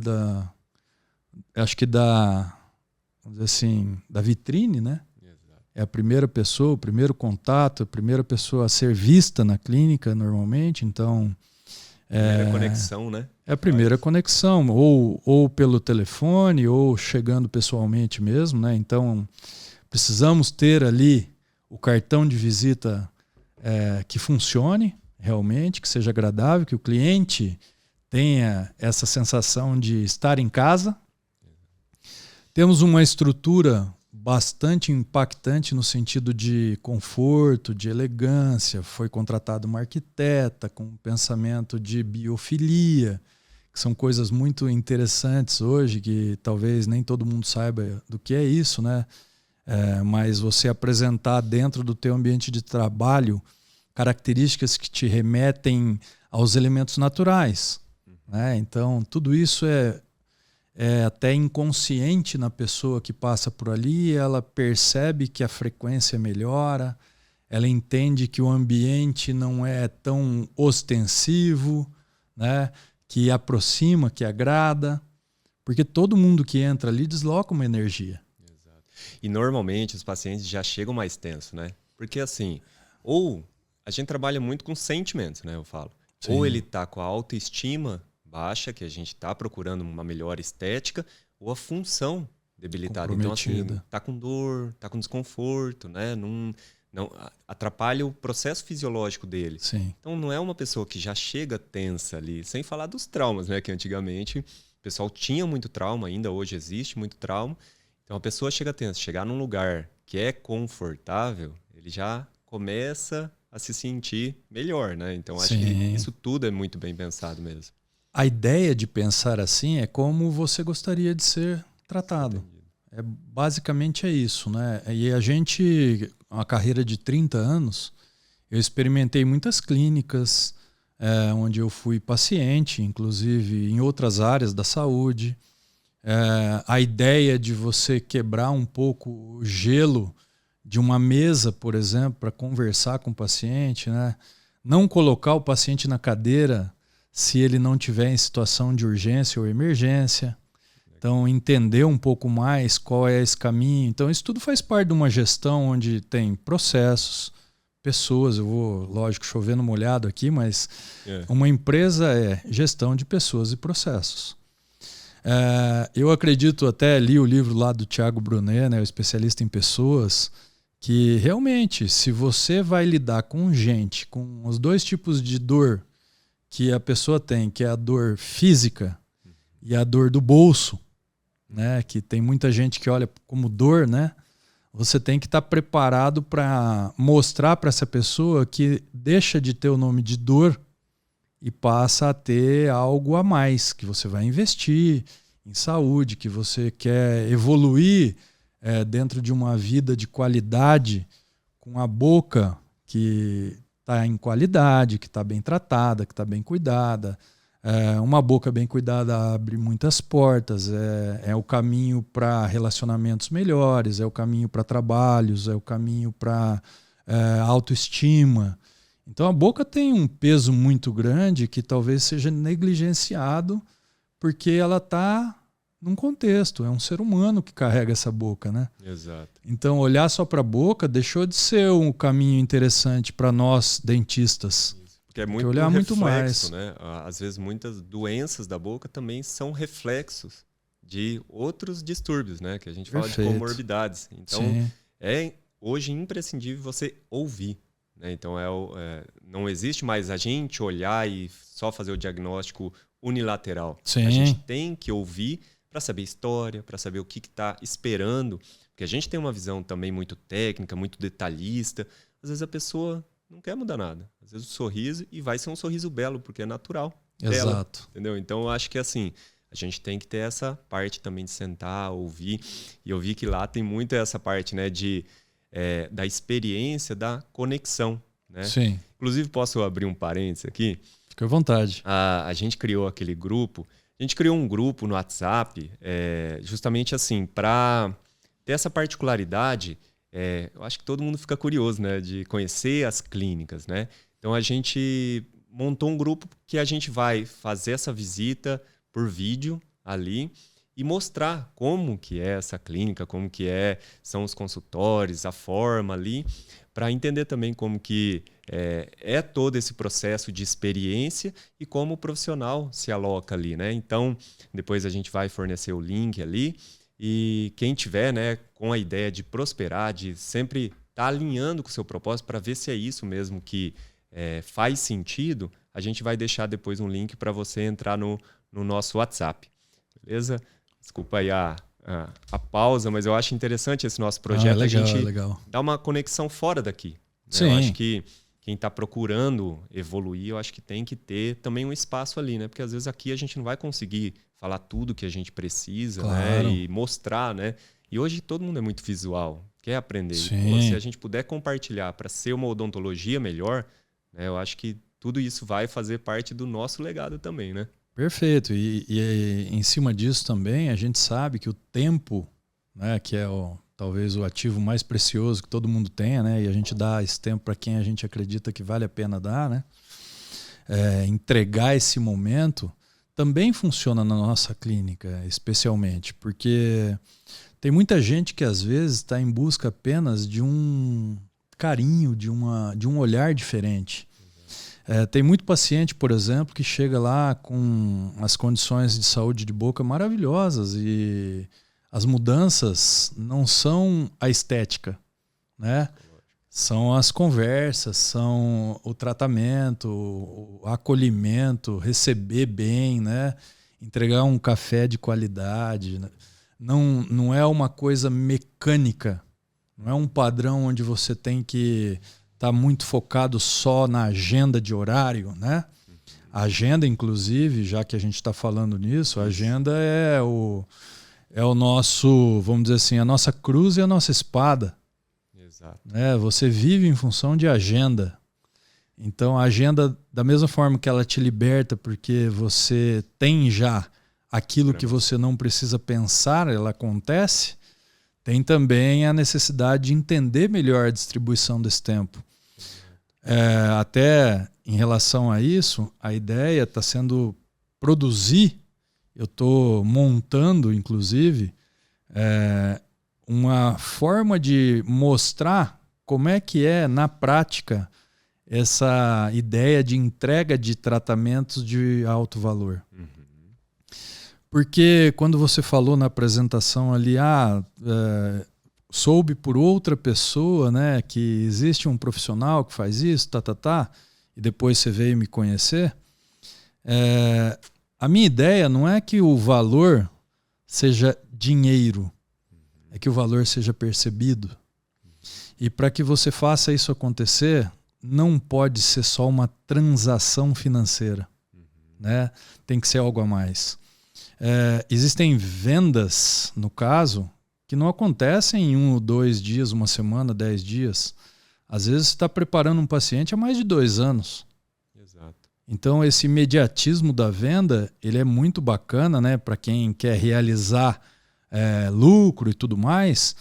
vamos dizer assim, da vitrine, né? É a primeira pessoa, o primeiro contato, a primeira pessoa a ser vista na clínica normalmente, então... Primeira conexão, né? É a primeira conexão, ou pelo telefone, ou chegando pessoalmente mesmo, né? Então, precisamos ter ali o cartão de visita que funcione realmente, que seja agradável, que o cliente tenha essa sensação de estar em casa. Temos uma estrutura bastante impactante no sentido de conforto, de elegância. Foi contratada uma arquiteta com um pensamento de biofilia, que são coisas muito interessantes hoje, que talvez nem todo mundo saiba do que é isso, né? Mas você apresentar dentro do teu ambiente de trabalho características que te remetem aos elementos naturais, né? Então, tudo isso é até inconsciente na pessoa que passa por ali, ela percebe que a frequência melhora, ela entende que o ambiente não é tão ostensivo, né? Que aproxima, que agrada, porque todo mundo que entra ali desloca uma energia. Exato. E normalmente os pacientes já chegam mais tensos, né? Porque assim, ou a gente trabalha muito com sentimentos, né? Eu falo. Sim. Ou ele está com a autoestima baixa, que a gente está procurando uma melhor estética, ou a função debilitada. Então, assim, tá com dor, tá com desconforto, né? Não atrapalha o processo fisiológico dele. Sim. Então, não é uma pessoa que já chega tensa ali, sem falar dos traumas, né? Que antigamente o pessoal tinha muito trauma, ainda hoje existe muito trauma. Então, a pessoa chega tensa, chegar num lugar que é confortável, ele já começa a se sentir melhor, né? Então, acho que isso tudo é muito bem pensado mesmo. A ideia de pensar assim é como você gostaria de ser tratado. Basicamente é isso, né? E a gente, uma carreira de 30 anos, eu experimentei muitas clínicas onde eu fui paciente, inclusive em outras áreas da saúde. A ideia de você quebrar um pouco o gelo de uma mesa, por exemplo, para conversar com o paciente, né? Não colocar o paciente na cadeira se ele não tiver em situação de urgência ou emergência. Então, entender um pouco mais qual é esse caminho. Então, isso tudo faz parte de uma gestão onde tem processos, pessoas. Eu vou, lógico, chover no molhado aqui, mas uma empresa é gestão de pessoas e processos. Eu acredito, até li o livro lá do Thiago Brunet, né, o especialista em pessoas, que realmente, se você vai lidar com gente, com os dois tipos de dor que a pessoa tem, que é a dor física e a dor do bolso, né? Que tem muita gente que olha como dor, né? Você tem que estar preparado para mostrar para essa pessoa que deixa de ter o nome de dor e passa a ter algo a mais, que você vai investir em saúde, que você quer evoluir dentro de uma vida de qualidade, com a boca que está em qualidade, que está bem tratada, que está bem cuidada. Uma boca bem cuidada abre muitas portas, é o caminho para relacionamentos melhores, é o caminho para trabalhos, é o caminho para autoestima. Então a boca tem um peso muito grande que talvez seja negligenciado porque ela está num contexto, é um ser humano que carrega essa boca, né? Exato. Então olhar só para a boca deixou de ser um caminho interessante para nós dentistas. Porque é muito olhar reflexo, muito mais. né? Às vezes muitas doenças da boca também são reflexos de outros distúrbios, né? Que a gente fala de comorbidades. Então é hoje imprescindível você ouvir. Né? Então não existe mais a gente olhar e só fazer o diagnóstico unilateral. Sim. A gente tem que ouvir para saber história, para saber o que está esperando. Porque a gente tem uma visão também muito técnica, muito detalhista. Às vezes a pessoa não quer mudar nada. Às vezes o sorriso, e vai ser um sorriso belo, porque é natural. Exato. Dela, entendeu? Então eu acho que assim, a gente tem que ter essa parte também de sentar, ouvir. E eu vi que lá tem muito essa parte, né, da experiência, da conexão. Né? Sim. Inclusive, posso abrir um parênteses aqui? Fique à vontade. A gente criou aquele grupo. A gente criou um grupo no WhatsApp justamente assim, para ter essa particularidade. Eu acho que todo mundo fica curioso, né, de conhecer as clínicas, né? Então a gente montou um grupo que a gente vai fazer essa visita por vídeo ali e mostrar como que é essa clínica, como que são os consultórios, a forma ali, para entender também como que é todo esse processo de experiência e como o profissional se aloca ali, né? Então depois a gente vai fornecer o link ali. E quem tiver, né, com a ideia de prosperar, de sempre estar alinhando com o seu propósito para ver se é isso mesmo que faz sentido, a gente vai deixar depois um link para você entrar no nosso WhatsApp. Beleza? Desculpa aí a pausa, mas eu acho interessante esse nosso projeto. Legal, a gente legal. dá uma conexão fora daqui. Né? Sim. Eu acho que quem está procurando evoluir, eu acho que tem que ter também um espaço ali, né? Porque às vezes aqui a gente não vai conseguir falar tudo que a gente precisa, claro, né? E mostrar, né? E hoje todo mundo é muito visual, quer aprender. Sim. Se a gente puder compartilhar para ser uma odontologia melhor, né? Eu acho que tudo isso vai fazer parte do nosso legado também, né? Perfeito. E em cima disso também, a gente sabe que o tempo, né, que é talvez o ativo mais precioso que todo mundo tenha, né? E a gente dá esse tempo para quem a gente acredita que vale a pena dar, né? Entregar esse momento também funciona na nossa clínica, especialmente, porque tem muita gente que às vezes está em busca apenas de um carinho, de um olhar diferente. Tem muito paciente, por exemplo, que chega lá com as condições de saúde de boca maravilhosas e as mudanças não são a estética, né? São as conversas, são o tratamento, o acolhimento, receber bem, né? Entregar um café de qualidade. Né? Não é uma coisa mecânica, não é um padrão onde você tem que estar muito focado só na agenda de horário, né? A agenda, inclusive, já que a gente está falando nisso, a agenda é o nosso, vamos dizer assim, a nossa cruz e a nossa espada. Exato. Você vive em função de agenda. Então a agenda, da mesma forma que ela te liberta porque você tem já aquilo que você não precisa pensar, ela acontece, tem também a necessidade de entender melhor a distribuição desse tempo. Até em relação a isso, a ideia está sendo produzir, eu estou montando, inclusive, uma forma de mostrar como é que é, na prática, essa ideia de entrega de tratamentos de alto valor. Uhum. Porque quando você falou na apresentação ali, soube por outra pessoa, né, que existe um profissional que faz isso, e depois você veio me conhecer, a minha ideia não é que o valor seja dinheiro, é que o valor seja percebido. E para que você faça isso acontecer, não pode ser só uma transação financeira, né? Tem que ser algo a mais. Existem vendas, no caso, que não acontecem em 1 ou 2 dias, 1 semana, 10 dias. Às vezes você está preparando um paciente há mais de 2 anos. Exato. Então esse imediatismo da venda, ele é muito bacana, né, para quem quer realizar lucro e tudo mais,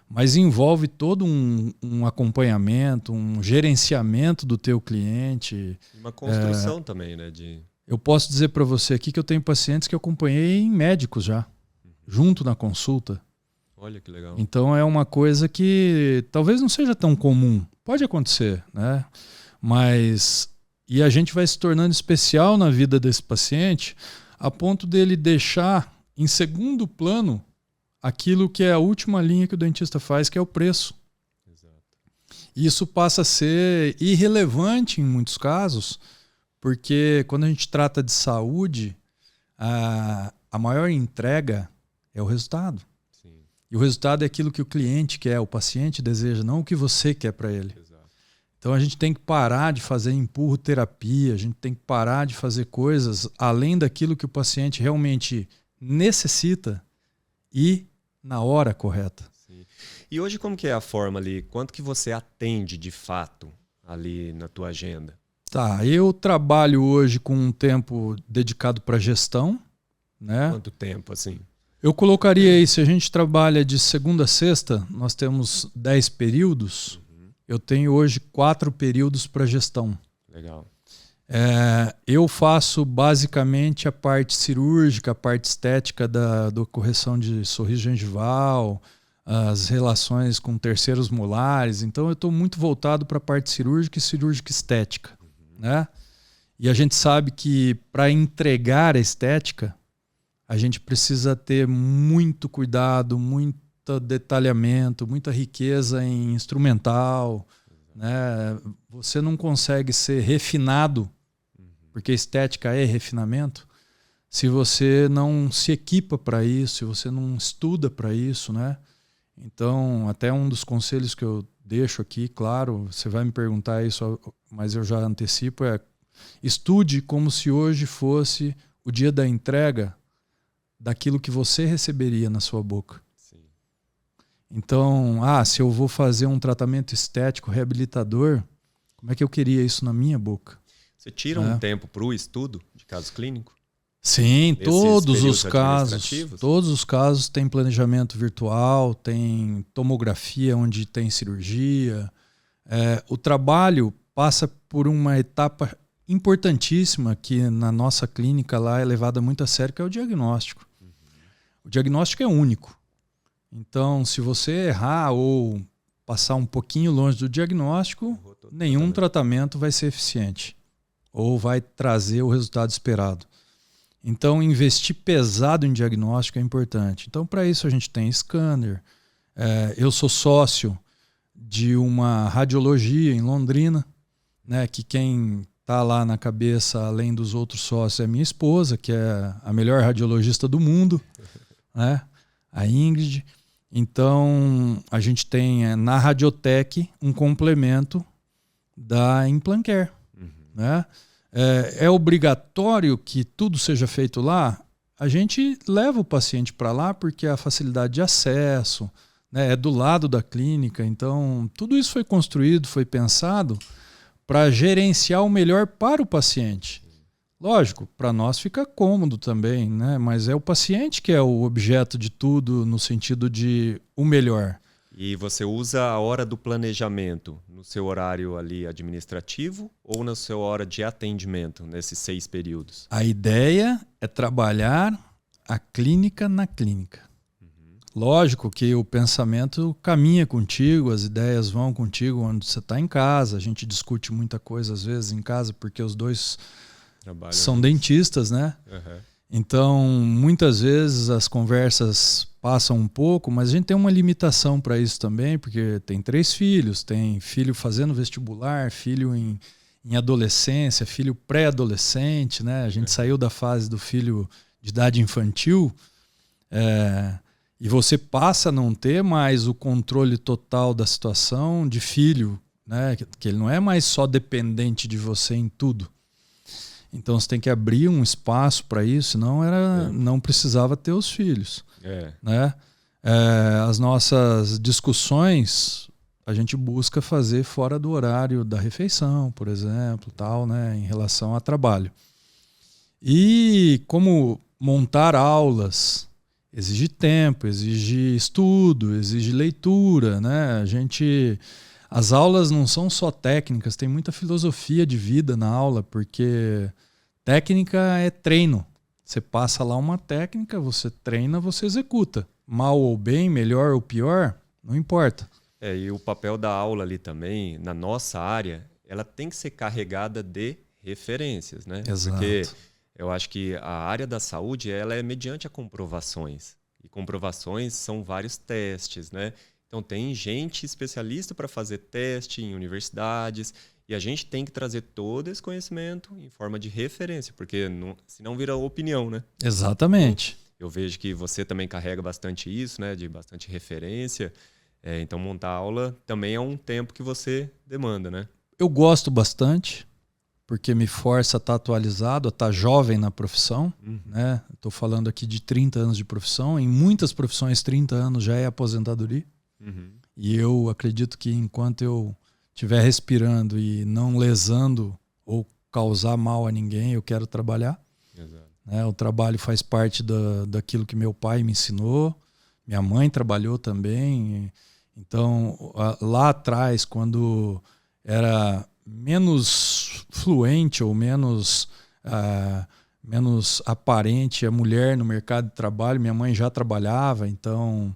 mas envolve todo um acompanhamento, um gerenciamento do teu cliente. Uma construção também, né? Eu posso dizer para você aqui que eu tenho pacientes que eu acompanhei em médicos já, junto na consulta. Olha que legal. Então é uma coisa que talvez não seja tão comum. Pode acontecer, né? E a gente vai se tornando especial na vida desse paciente a ponto dele deixar em segundo plano aquilo que é a última linha que o dentista faz, que é o preço. Exato. E isso passa a ser irrelevante em muitos casos, porque quando a gente trata de saúde, a maior entrega é o resultado. Sim. E o resultado é aquilo que o cliente quer, o paciente deseja, não o que você quer para ele. Exato. Então a gente tem que parar de fazer empurro-terapia, a gente tem que parar de fazer coisas além daquilo que o paciente realmente necessita e na hora correta. Sim. E hoje como que é a forma ali? Quanto que você atende de fato ali na tua agenda? Tá, eu trabalho hoje com um tempo dedicado para gestão, né? Quanto tempo, assim? Eu colocaria aí, se a gente trabalha de segunda a sexta, nós temos 10 períodos, eu tenho hoje 4 períodos para gestão. Legal. Eu faço basicamente a parte cirúrgica, a parte estética da correção de sorriso gengival, as relações com terceiros molares. Então eu estou muito voltado para a parte cirúrgica e cirúrgica estética, né? E a gente sabe que para entregar a estética, a gente precisa ter muito cuidado, muito detalhamento, muita riqueza em instrumental, né? Você não consegue ser refinado, porque estética é refinamento, se você não se equipa para isso, se você não estuda para isso, né? Então, até um dos conselhos que eu deixo aqui, claro, você vai me perguntar isso, mas eu já antecipo, estude como se hoje fosse o dia da entrega daquilo que você receberia na sua boca. Sim. Então, se eu vou fazer um tratamento estético reabilitador, como é que eu queria isso na minha boca? Você tira um tempo para o estudo de caso clínico? Sim, todos os casos têm planejamento virtual, tem tomografia onde tem cirurgia. O trabalho passa por uma etapa importantíssima que na nossa clínica lá é levada muito a sério, que é o diagnóstico. O diagnóstico é único. Então, se você errar ou passar um pouquinho longe do diagnóstico, nenhum tratamento vai ser eficiente ou vai trazer o resultado esperado. Então, investir pesado em diagnóstico é importante. Então, para isso a gente tem scanner. Eu sou sócio de uma radiologia em Londrina, né, que quem está lá na cabeça, além dos outros sócios, é minha esposa, que é a melhor radiologista do mundo, né, a Ingrid. Então, a gente tem na Radiotec um complemento da Implancare. Né? É obrigatório que tudo seja feito lá? A gente leva o paciente para lá porque a facilidade de acesso, né, é do lado da clínica. Então, tudo isso foi construído, foi pensado para gerenciar o melhor para o paciente. Lógico, para nós fica cômodo também, né? Mas é o paciente que é o objeto de tudo no sentido de o melhor. E você usa a hora do planejamento no seu horário ali administrativo ou na sua hora de atendimento, nesses 6 períodos? A ideia é trabalhar a clínica na clínica. Lógico que o pensamento caminha contigo, as ideias vão contigo onde você está em casa. A gente discute muita coisa às vezes em casa porque os dois são dentistas, né? Então, muitas vezes as conversas passam um pouco, mas a gente tem uma limitação para isso também, porque tem 3 filhos, tem filho fazendo vestibular, filho em adolescência, filho pré-adolescente, né? A gente saiu da fase do filho de idade infantil, e você passa a não ter mais o controle total da situação de filho, né? Que ele não é mais só dependente de você em tudo. Então você tem que abrir um espaço para isso, senão não precisava ter os filhos. Né? As nossas discussões a gente busca fazer fora do horário da refeição, por exemplo, tal, né? Em relação a trabalho. E como montar aulas exige tempo, exige estudo, exige leitura, né? As aulas não são só técnicas, tem muita filosofia de vida na aula, porque técnica é treino. Você passa lá uma técnica, você treina, você executa. Mal ou bem, melhor ou pior, não importa. E o papel da aula ali também, na nossa área, ela tem que ser carregada de referências, né? Exato. Porque eu acho que a área da saúde, ela é mediante a comprovações. E comprovações são vários testes, né? Então tem gente especialista para fazer teste em universidades e a gente tem que trazer todo esse conhecimento em forma de referência, porque senão vira opinião, né? Exatamente. Eu vejo que você também carrega bastante isso, né? De bastante referência. Então montar aula também é um tempo que você demanda, né? Eu gosto bastante, porque me força a estar atualizado, a estar jovem na profissão. Né? Estou falando aqui de 30 anos de profissão. Em muitas profissões, 30 anos já é aposentadoria. E eu acredito que enquanto eu estiver respirando e não lesando ou causar mal a ninguém, eu quero trabalhar. Exato. Né? O trabalho faz parte daquilo que meu pai me ensinou, minha mãe trabalhou também. Então, lá atrás, quando era menos fluente ou menos aparente a mulher no mercado de trabalho, minha mãe já trabalhava, então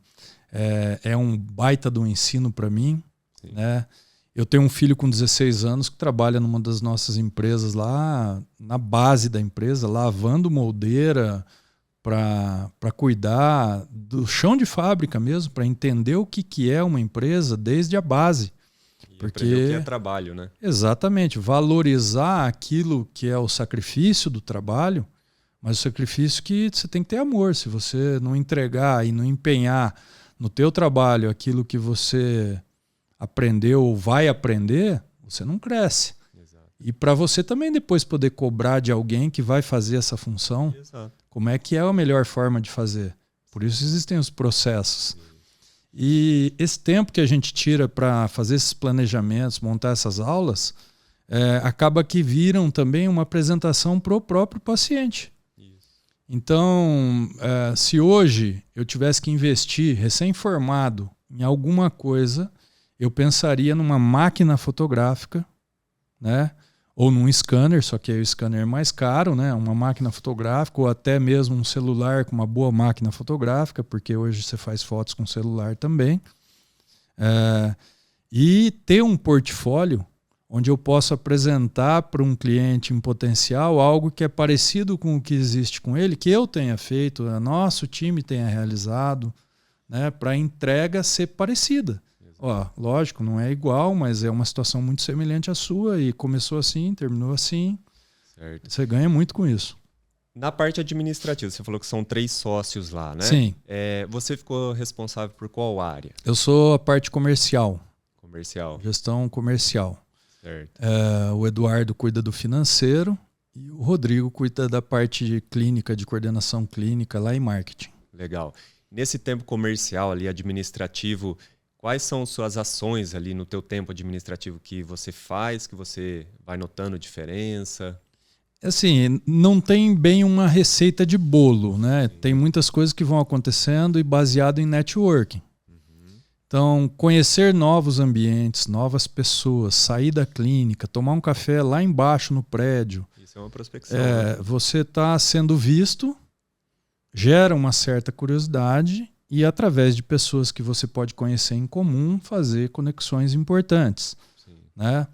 é um baita do ensino para mim. Né? Eu tenho um filho com 16 anos que trabalha numa das nossas empresas lá, na base da empresa, lavando moldeira para cuidar do chão de fábrica mesmo, para entender o que é uma empresa desde a base. Porque o que é trabalho, né? Exatamente, valorizar aquilo que é o sacrifício do trabalho, mas o sacrifício que você tem que ter amor. Se você não entregar e não empenhar no teu trabalho aquilo que você aprendeu ou vai aprender, você não cresce. Exato. E para você também depois poder cobrar de alguém que vai fazer essa função, Exato. Como é que é a melhor forma de fazer. Por isso existem os processos. E esse tempo que a gente tira para fazer esses planejamentos, montar essas aulas, acaba que viram também uma apresentação para o próprio paciente. Isso. Então, se hoje eu tivesse que investir recém-formado em alguma coisa, eu pensaria numa máquina fotográfica, né? Ou num scanner, só que aí o scanner é mais caro, né? Uma máquina fotográfica ou até mesmo um celular com uma boa máquina fotográfica, porque hoje você faz fotos com celular também. E ter um portfólio onde eu posso apresentar para um cliente em potencial algo que é parecido com o que existe com ele, que eu tenha feito, nosso time tenha realizado, né? Para a entrega ser parecida. Lógico, não é igual, mas é uma situação muito semelhante à sua e começou assim, terminou assim. Certo. Você ganha muito com isso. Na parte administrativa, você falou que são 3 sócios lá, né? Sim. Você ficou responsável por qual área? Eu sou a parte comercial. Comercial. Gestão comercial. Certo. O Eduardo cuida do financeiro e o Rodrigo cuida da parte de clínica, de coordenação clínica lá em marketing. Legal. Nesse tempo comercial ali, administrativo, quais são suas ações ali no teu tempo administrativo que você faz, que você vai notando diferença? Assim, não tem bem uma receita de bolo, né? Tem muitas coisas que vão acontecendo e baseado em networking. Então, conhecer novos ambientes, novas pessoas, sair da clínica, tomar um café lá embaixo no prédio. Isso é uma prospecção. Né? Você está sendo visto, gera uma certa curiosidade e através de pessoas que você pode conhecer em comum, fazer conexões importantes. Sim. Né?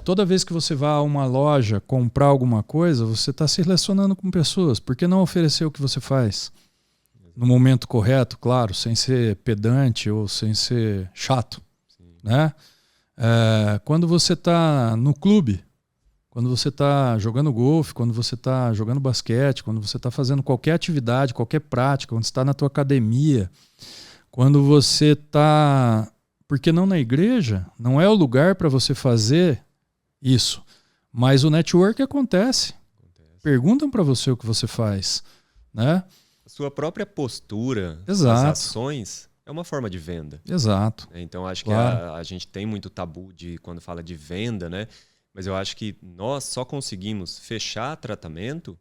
Toda vez que você vai a uma loja comprar alguma coisa, você está se relacionando com pessoas. Por que não oferecer o que você faz? no momento correto, claro, sem ser pedante ou sem ser chato, né? Quando você está no clube, quando você está jogando golfe, quando você está jogando basquete, quando você está fazendo qualquer atividade, qualquer prática, quando você está na tua academia, quando você está... Porque não na igreja, não é o lugar para você fazer isso. Mas o network acontece. Perguntam para você o que você faz, né? A sua própria postura, Exato. as ações, é uma forma de venda. Exato. Então, acho Claro. que a gente tem muito tabu quando fala de venda, né? Mas eu acho que nós só conseguimos fechar tratamento.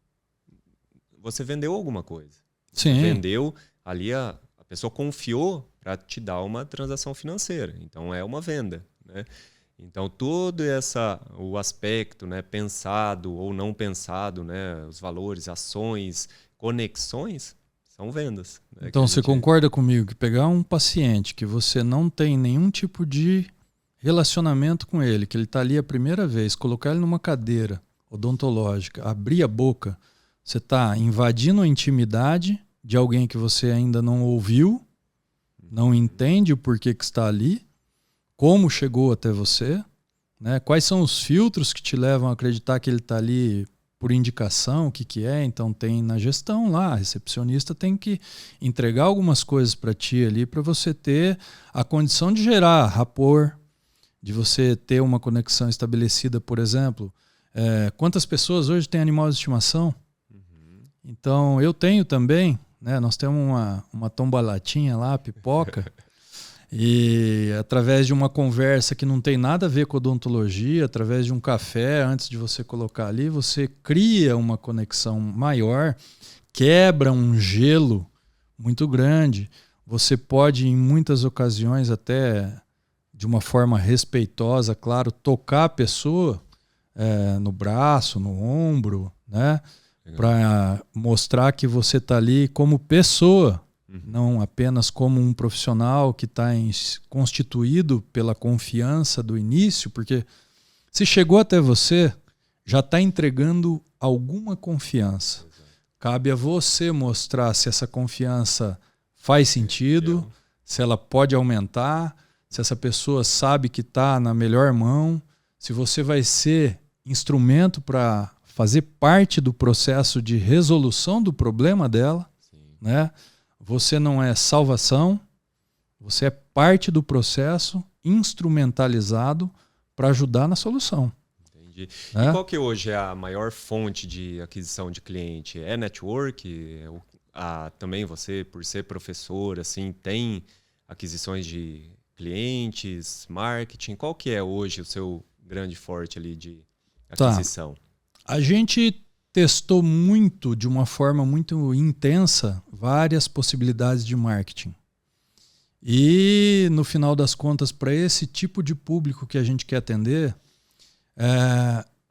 Você vendeu alguma coisa. Sim. Você vendeu, ali a pessoa confiou para te dar uma transação financeira. Então, é uma venda, né? Então, todo o aspecto, né, pensado ou não pensado, né, os valores, ações, conexões, são vendas. Né, então, você concorda comigo que pegar um paciente que você não tem nenhum tipo de relacionamento com ele, que ele está ali a primeira vez, colocar ele numa cadeira odontológica, abrir a boca, você está invadindo a intimidade de alguém que você ainda não ouviu, não entende o porquê que está ali, como chegou até você, né? Quais são os filtros que te levam a acreditar que ele está ali por indicação, o que é. Então tem na gestão lá, a recepcionista tem que entregar algumas coisas para ti ali para você ter a condição de gerar rapport, de você ter uma conexão estabelecida, por exemplo. Quantas pessoas hoje têm animal de estimação? Então eu tenho também, né? Nós temos uma tombalatinha lá, pipoca, e através de uma conversa que não tem nada a ver com odontologia, através de um café, antes de você colocar ali, você cria uma conexão maior, quebra um gelo muito grande. Você pode, em muitas ocasiões, até de uma forma respeitosa, claro, tocar a pessoa no braço, no ombro, né? Para mostrar que você está ali como pessoa, não apenas como um profissional que está constituído pela confiança do início, porque se chegou até você, já está entregando alguma confiança. Cabe a você mostrar se essa confiança faz sentido, se ela pode aumentar, se essa pessoa sabe que está na melhor mão, se você vai ser instrumento para fazer parte do processo de resolução do problema dela, né? Você não é salvação, você é parte do processo instrumentalizado para ajudar na solução. Entendi. E qual que hoje é a maior fonte de aquisição de cliente? É network? Também você, por ser professor, assim, tem aquisições de clientes, marketing? Qual que é hoje o seu grande forte ali de aquisição? A gente testou muito, de uma forma muito intensa, várias possibilidades de marketing. E, no final das contas, para esse tipo de público que a gente quer atender,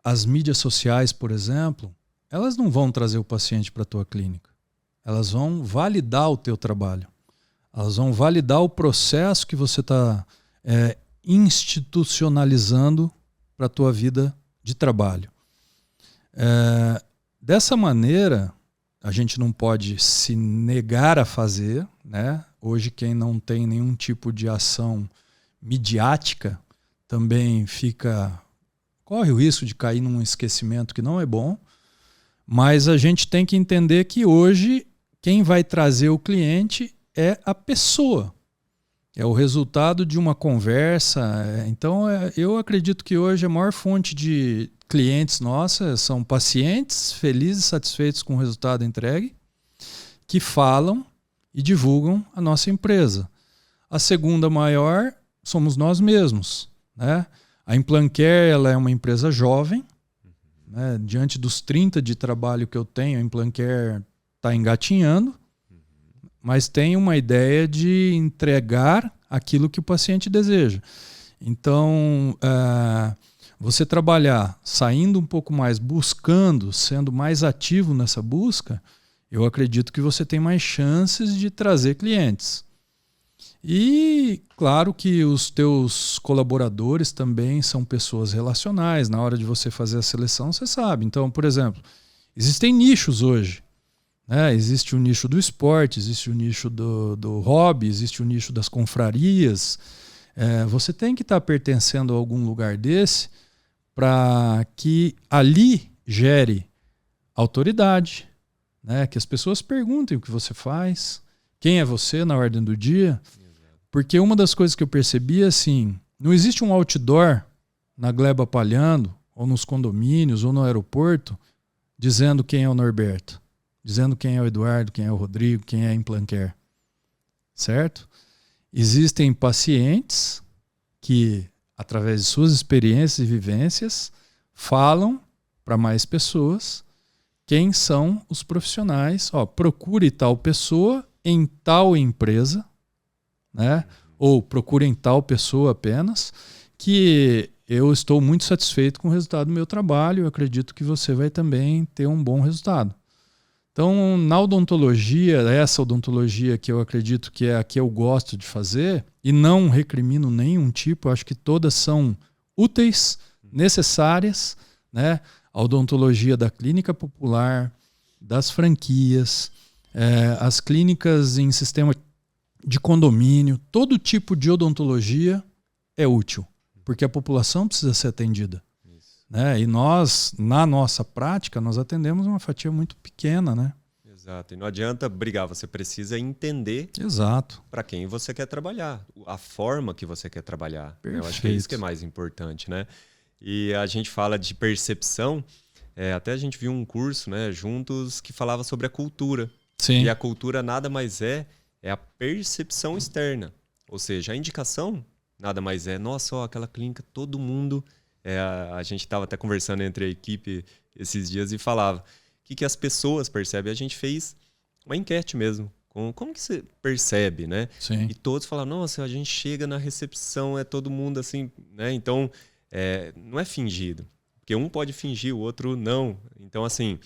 as mídias sociais, por exemplo, elas não vão trazer o paciente para a tua clínica. Elas vão validar o teu trabalho. Elas vão validar o processo que você está institucionalizando para a tua vida de trabalho. Dessa maneira, a gente não pode se negar a fazer, né? Hoje, quem não tem nenhum tipo de ação midiática também corre o risco de cair num esquecimento que não é bom, mas a gente tem que entender que hoje quem vai trazer o cliente é a pessoa. É o resultado de uma conversa. Então, eu acredito que hoje a maior fonte de clientes nossas são pacientes felizes e satisfeitos com o resultado entregue, que falam e divulgam a nossa empresa. A segunda maior somos nós mesmos, né? A Implancare, ela é uma empresa jovem, né? Diante dos 30 de trabalho que eu tenho, a Implancare está engatinhando, mas tem uma ideia de entregar aquilo que o paciente deseja. Então, você trabalhar saindo um pouco mais, buscando, sendo mais ativo nessa busca, eu acredito que você tem mais chances de trazer clientes. E claro que os teus colaboradores também são pessoas relacionais. Na hora de você fazer a seleção, você sabe. Então, por exemplo, existem nichos hoje, né? Existe o nicho do esporte, existe o nicho do hobby, existe o nicho das confrarias. Você tem que estar pertencendo a algum lugar desse para que ali gere autoridade, né? Que as pessoas perguntem o que você faz, quem é você na ordem do dia. Porque uma das coisas que eu percebi é assim, não existe um outdoor na Gleba Palhando, ou nos condomínios, ou no aeroporto, dizendo quem é o Norberto, dizendo quem é o Eduardo, quem é o Rodrigo, quem é a Implanquer. Certo? Existem pacientes que, através de suas experiências e vivências, falam para mais pessoas quem são os profissionais. Procure tal pessoa em tal empresa, né? Ou procurem tal pessoa apenas, que eu estou muito satisfeito com o resultado do meu trabalho, eu acredito que você vai também ter um bom resultado. Então, na odontologia, essa odontologia que eu acredito que é a que eu gosto de fazer, e não recrimino nenhum tipo, eu acho que todas são úteis, necessárias, né? A odontologia da clínica popular, das franquias, as clínicas em sistema de condomínio, todo tipo de odontologia é útil, porque a população precisa ser atendida. Né? E nós, na nossa prática, nós atendemos uma fatia muito pequena, né? Exato. E não adianta brigar, você precisa entender para quem você quer trabalhar, a forma que você quer trabalhar. Perfeito. Eu acho que é isso que é mais importante, né? E a gente fala de percepção, até a gente viu um curso, né, juntos, que falava sobre a cultura. Sim. E a cultura nada mais é a percepção externa. Ou seja, a indicação nada mais nossa, aquela clínica, todo mundo... a gente estava até conversando entre a equipe esses dias e falava o que as pessoas percebem. A gente fez uma enquete mesmo. Como que você percebe, né? Sim. E todos falaram, nossa, a gente chega na recepção, é todo mundo assim, né? Então, não é fingido. Porque um pode fingir, o outro não. Então, assim,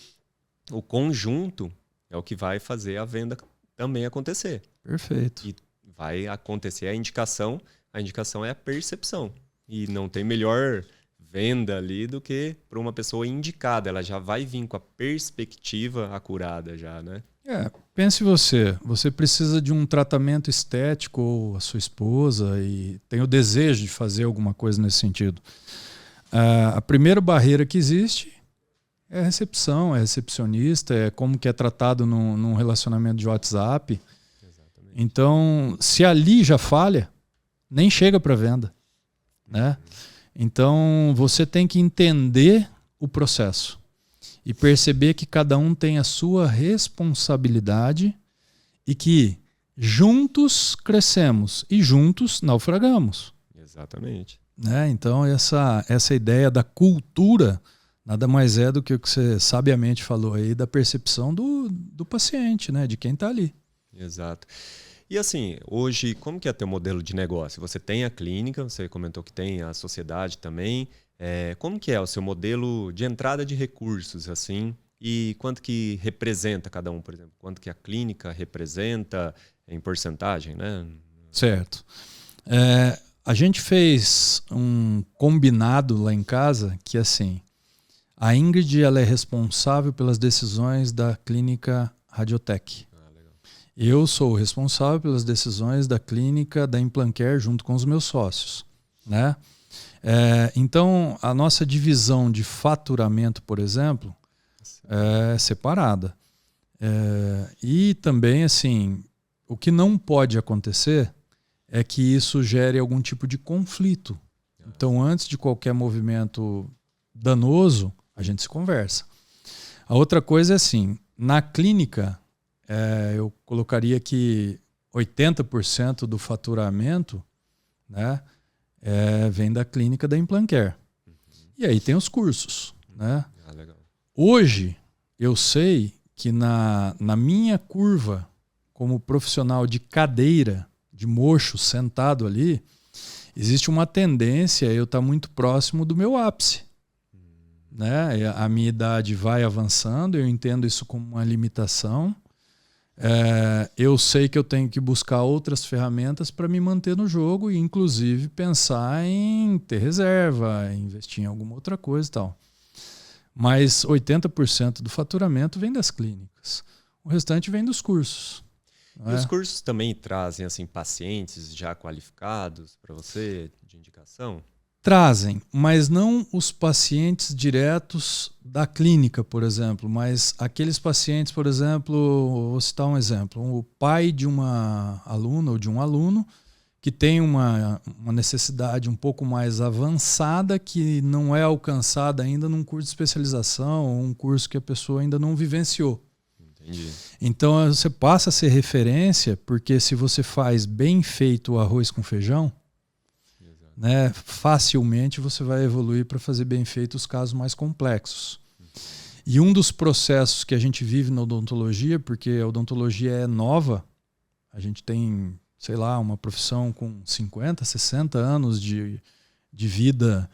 o conjunto é o que vai fazer a venda também acontecer. Perfeito. E vai acontecer a indicação é a percepção. E não tem melhor venda ali do que para uma pessoa indicada. Ela já vai vir com a perspectiva acurada já, né? Pense você precisa de um tratamento estético, ou a sua esposa, e tem o desejo de fazer alguma coisa nesse sentido. A primeira barreira que existe é a recepção, é recepcionista, é como que é tratado num relacionamento de WhatsApp. Exatamente. Então, se ali já falha, nem chega para venda, né? Então, você tem que entender o processo e perceber que cada um tem a sua responsabilidade e que juntos crescemos e juntos naufragamos. Exatamente. Né? Então, essa ideia da cultura nada mais é do que o que você sabiamente falou aí, da percepção do paciente, né? De quem está ali. Exato. E assim, hoje, como que é teu modelo de negócio? Você tem a clínica, você comentou que tem a sociedade também. Como que é o seu modelo de entrada de recursos, assim? E quanto que representa cada um, por exemplo? Quanto que a clínica representa em porcentagem, né? Certo. A gente fez um combinado lá em casa que, assim, a Ingrid ela é responsável pelas decisões da clínica Radiotech. Eu sou o responsável pelas decisões da clínica da Implanquer junto com os meus sócios, né? Então, a nossa divisão de faturamento, por exemplo, é separada. E também, assim, o que não pode acontecer é que isso gere algum tipo de conflito. Então, antes de qualquer movimento danoso, a gente se conversa. A outra coisa é assim, na clínica... eu colocaria que 80% do faturamento, né, vem da clínica da Implanquer. E aí tem os cursos. Né? Legal. Hoje, eu sei que na minha curva, como profissional de cadeira, de mocho, sentado ali, existe uma tendência a eu estar muito próximo do meu ápice. Né? A minha idade vai avançando, eu entendo isso como uma limitação. Eu sei que eu tenho que buscar outras ferramentas para me manter no jogo e, inclusive, pensar em ter reserva, investir em alguma outra coisa e tal. Mas 80% do faturamento vem das clínicas. O restante vem dos cursos. E os cursos também trazem assim pacientes já qualificados para você de indicação? Trazem, mas não os pacientes diretos da clínica, por exemplo, mas aqueles pacientes, por exemplo, vou citar um exemplo, o pai de uma aluna ou de um aluno que tem uma necessidade um pouco mais avançada que não é alcançada ainda num curso de especialização ou um curso que a pessoa ainda não vivenciou. Entendi. Então você passa a ser referência porque se você faz bem feito o arroz com feijão, né, facilmente você vai evoluir para fazer bem feito os casos mais complexos. E um dos processos que a gente vive na odontologia, porque a odontologia é nova, a gente tem, sei lá, uma profissão com 50, 60 anos de vida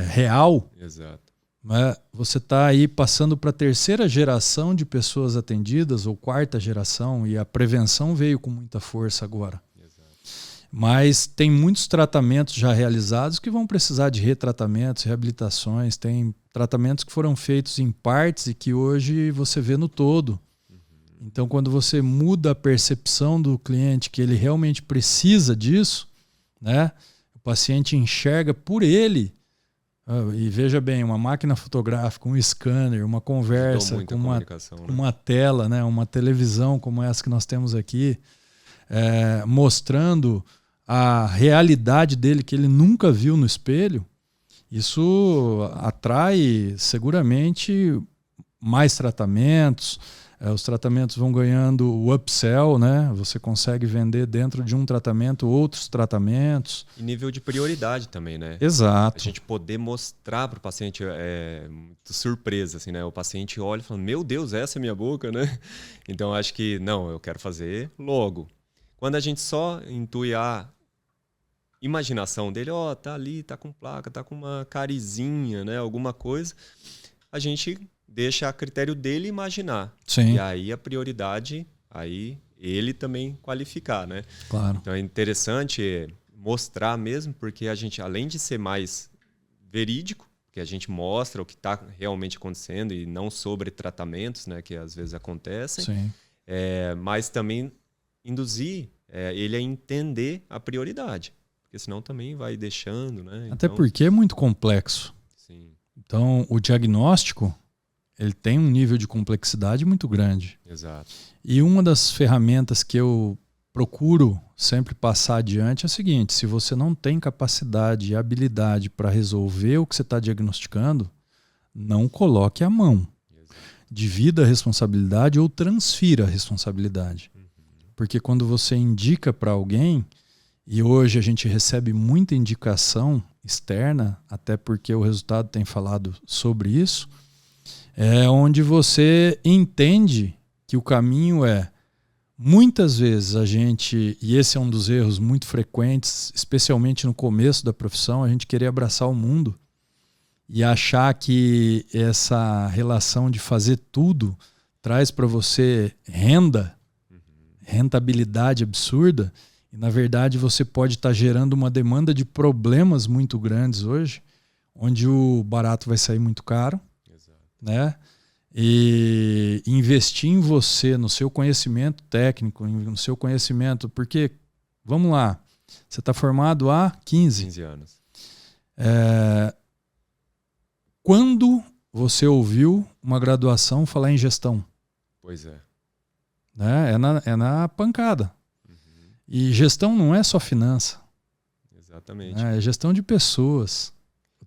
real. Exato. Né? Você está aí passando para a terceira geração de pessoas atendidas, ou quarta geração, e a prevenção veio com muita força agora. Mas tem muitos tratamentos já realizados que vão precisar de retratamentos, reabilitações. Tem tratamentos que foram feitos em partes e que hoje você vê no todo. Então, quando você muda a percepção do cliente que ele realmente precisa disso, né, o paciente enxerga por ele. E veja bem, uma máquina fotográfica, um scanner, uma conversa com uma tela, né, uma televisão como essa que nós temos aqui, mostrando a realidade dele que ele nunca viu no espelho, isso atrai seguramente mais tratamentos. Os tratamentos vão ganhando o upsell, né? Você consegue vender dentro de um tratamento outros tratamentos. E nível de prioridade também, né? Exato. A gente poder mostrar para o paciente muito surpresa, assim, né? O paciente olha e fala, meu Deus, essa é minha boca, né? Então acho que, não, eu quero fazer logo. Quando a gente só intui a imaginação dele, tá ali, tá com placa, tá com uma carizinha, né? Alguma coisa, a gente deixa a critério dele imaginar. Sim. E aí a prioridade, aí ele também qualificar, né? Claro. Então é interessante mostrar mesmo, porque a gente, além de ser mais verídico, que a gente mostra o que está realmente acontecendo e não sobre tratamentos, né, que às vezes acontecem, Sim. mas também induzir ele a entender a prioridade, porque senão também vai deixando, né? Até porque é muito complexo. Sim. Então, o diagnóstico, ele tem um nível de complexidade muito grande. Exato. E uma das ferramentas que eu procuro sempre passar adiante é a seguinte: se você não tem capacidade e habilidade para resolver o que você está diagnosticando, não coloque a mão. Exato. Divida a responsabilidade ou transfira a responsabilidade. Porque quando você indica para alguém, e hoje a gente recebe muita indicação externa, até porque o resultado tem falado sobre isso, é onde você entende que o caminho muitas vezes a gente, e esse é um dos erros muito frequentes, especialmente no começo da profissão, a gente querer abraçar o mundo e achar que essa relação de fazer tudo traz para você rentabilidade absurda, e na verdade você pode estar gerando uma demanda de problemas muito grandes hoje, onde o barato vai sair muito caro. Né? E investir em você, no seu conhecimento técnico, no seu conhecimento, porque, vamos lá, você está formado há 15 anos. Quando você ouviu uma graduação falar em gestão? Pois é. Né? É na pancada. E gestão não é só finança. Exatamente. É gestão de pessoas.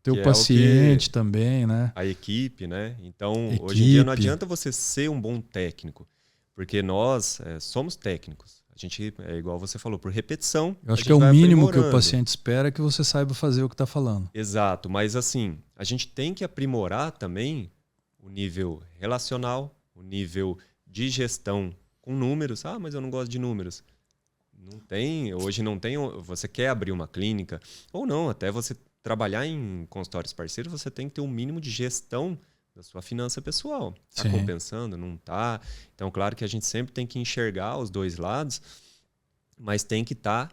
Teu paciente também, né? A equipe, né? Então, hoje em dia não adianta você ser um bom técnico, porque nós somos técnicos. A gente, igual você falou, por repetição. Eu acho que é o mínimo que o paciente espera, que você saiba fazer o que está falando. Exato, mas assim, a gente tem que aprimorar também o nível relacional, o nível de gestão com números. Ah, mas eu não gosto de números. Hoje não tem, você quer abrir uma clínica, ou não, até você trabalhar em consultórios parceiros, você tem que ter um mínimo de gestão da sua finança pessoal. Está compensando? Não está? Então, claro que a gente sempre tem que enxergar os dois lados, mas tem que estar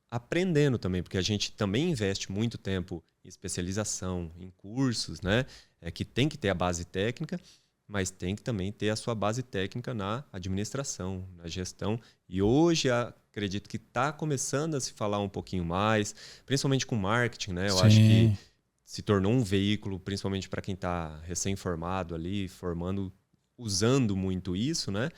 aprendendo também, porque a gente também investe muito tempo em especialização, em cursos, né? Que tem que ter a base técnica, mas tem que também ter a sua base técnica na administração, na gestão. E hoje acredito que está começando a se falar um pouquinho mais, principalmente com marketing, né? Eu Sim. acho que se tornou um veículo, principalmente para quem está recém-formado ali, formando, usando muito isso, né?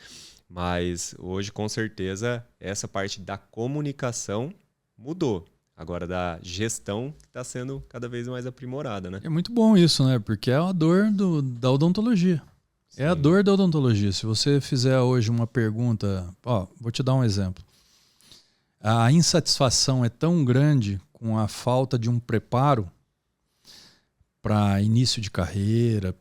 Mas hoje, com certeza, essa parte da comunicação mudou. Agora, da gestão está sendo cada vez mais aprimorada, né? É muito bom isso, né? Porque é a dor da odontologia. Sim. É a dor da odontologia. Se você fizer hoje uma pergunta... vou te dar um exemplo. A insatisfação é tão grande com a falta de um preparo para início de carreira,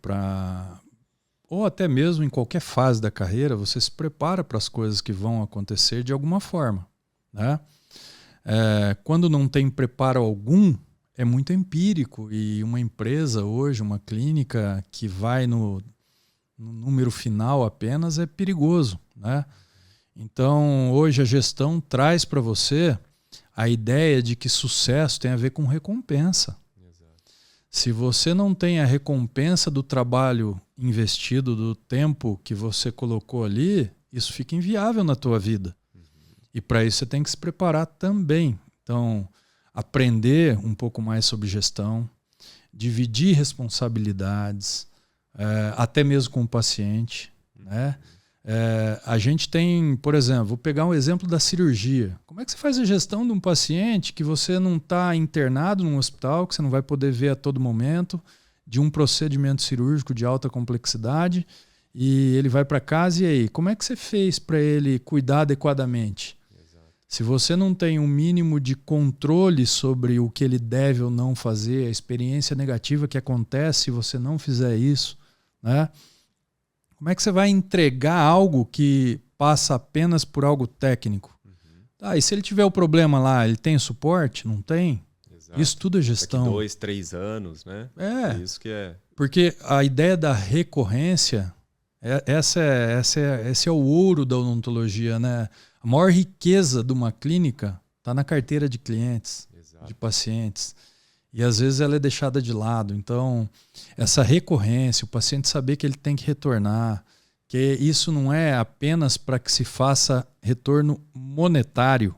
ou até mesmo em qualquer fase da carreira, você se prepara para as coisas que vão acontecer de alguma forma, né? Quando não tem preparo algum, é muito empírico, e uma empresa hoje, uma clínica que vai no número final apenas é perigoso, né? Então, hoje a gestão traz para você a ideia de que sucesso tem a ver com recompensa. Se você não tem a recompensa do trabalho investido, do tempo que você colocou ali, isso fica inviável na tua vida. E para isso você tem que se preparar também. Então, aprender um pouco mais sobre gestão, dividir responsabilidades, até mesmo com o paciente, né? A gente tem, por exemplo, vou pegar um exemplo da cirurgia. Como é que você faz a gestão de um paciente que você não está internado num hospital, que você não vai poder ver a todo momento, de um procedimento cirúrgico de alta complexidade, e ele vai para casa, e aí? Como é que você fez para ele cuidar adequadamente? Exato. Se você não tem um mínimo de controle sobre o que ele deve ou não fazer, a experiência negativa que acontece se você não fizer isso, né? Como é que você vai entregar algo que passa apenas por algo técnico? E se ele tiver o problema lá, ele tem suporte? Não tem? Exato. Isso tudo é gestão. Daqui 2, 3 anos, né? É isso que é. Porque a ideia da recorrência, esse é o ouro da odontologia, né? A maior riqueza de uma clínica está na carteira de clientes, exato, de pacientes. E às vezes ela é deixada de lado. Então, essa recorrência, o paciente saber que ele tem que retornar, que isso não é apenas para que se faça retorno monetário.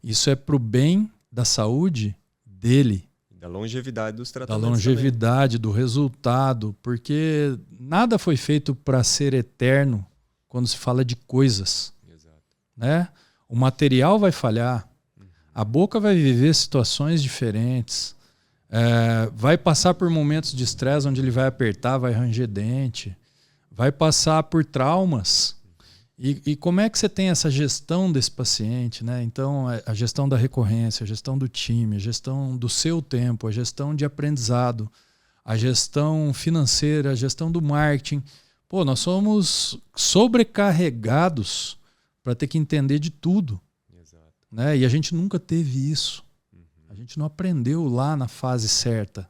Isso é para o bem da saúde dele. Da longevidade dos tratamentos. Da longevidade, também, do resultado. Porque nada foi feito para ser eterno quando se fala de coisas. Exato. Né? O material vai falhar. A boca vai viver situações diferentes. Vai passar por momentos de estresse onde ele vai apertar, vai ranger dente, vai passar por traumas. E como é que você tem essa gestão desse paciente, né? Então, a gestão da recorrência, a gestão do time, a gestão do seu tempo, a gestão de aprendizado, a gestão financeira, a gestão do marketing. Nós somos sobrecarregados para ter que entender de tudo. Exato. Né? E a gente nunca teve isso. A gente não aprendeu lá na fase certa.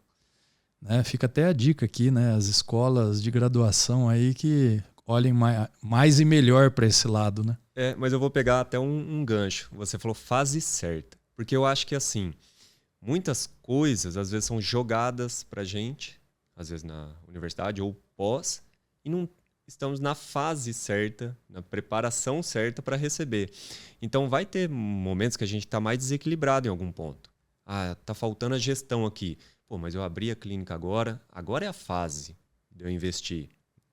Né? Fica até a dica aqui, né? As escolas de graduação aí que olhem mais e melhor para esse lado. Né? Mas eu vou pegar até um gancho. Você falou fase certa. Porque eu acho que assim, muitas coisas às vezes são jogadas para a gente, às vezes na universidade ou pós, e não estamos na fase certa, na preparação certa para receber. Então vai ter momentos que a gente está mais desequilibrado em algum ponto. Tá faltando a gestão aqui. Mas eu abri a clínica agora é a fase de eu investir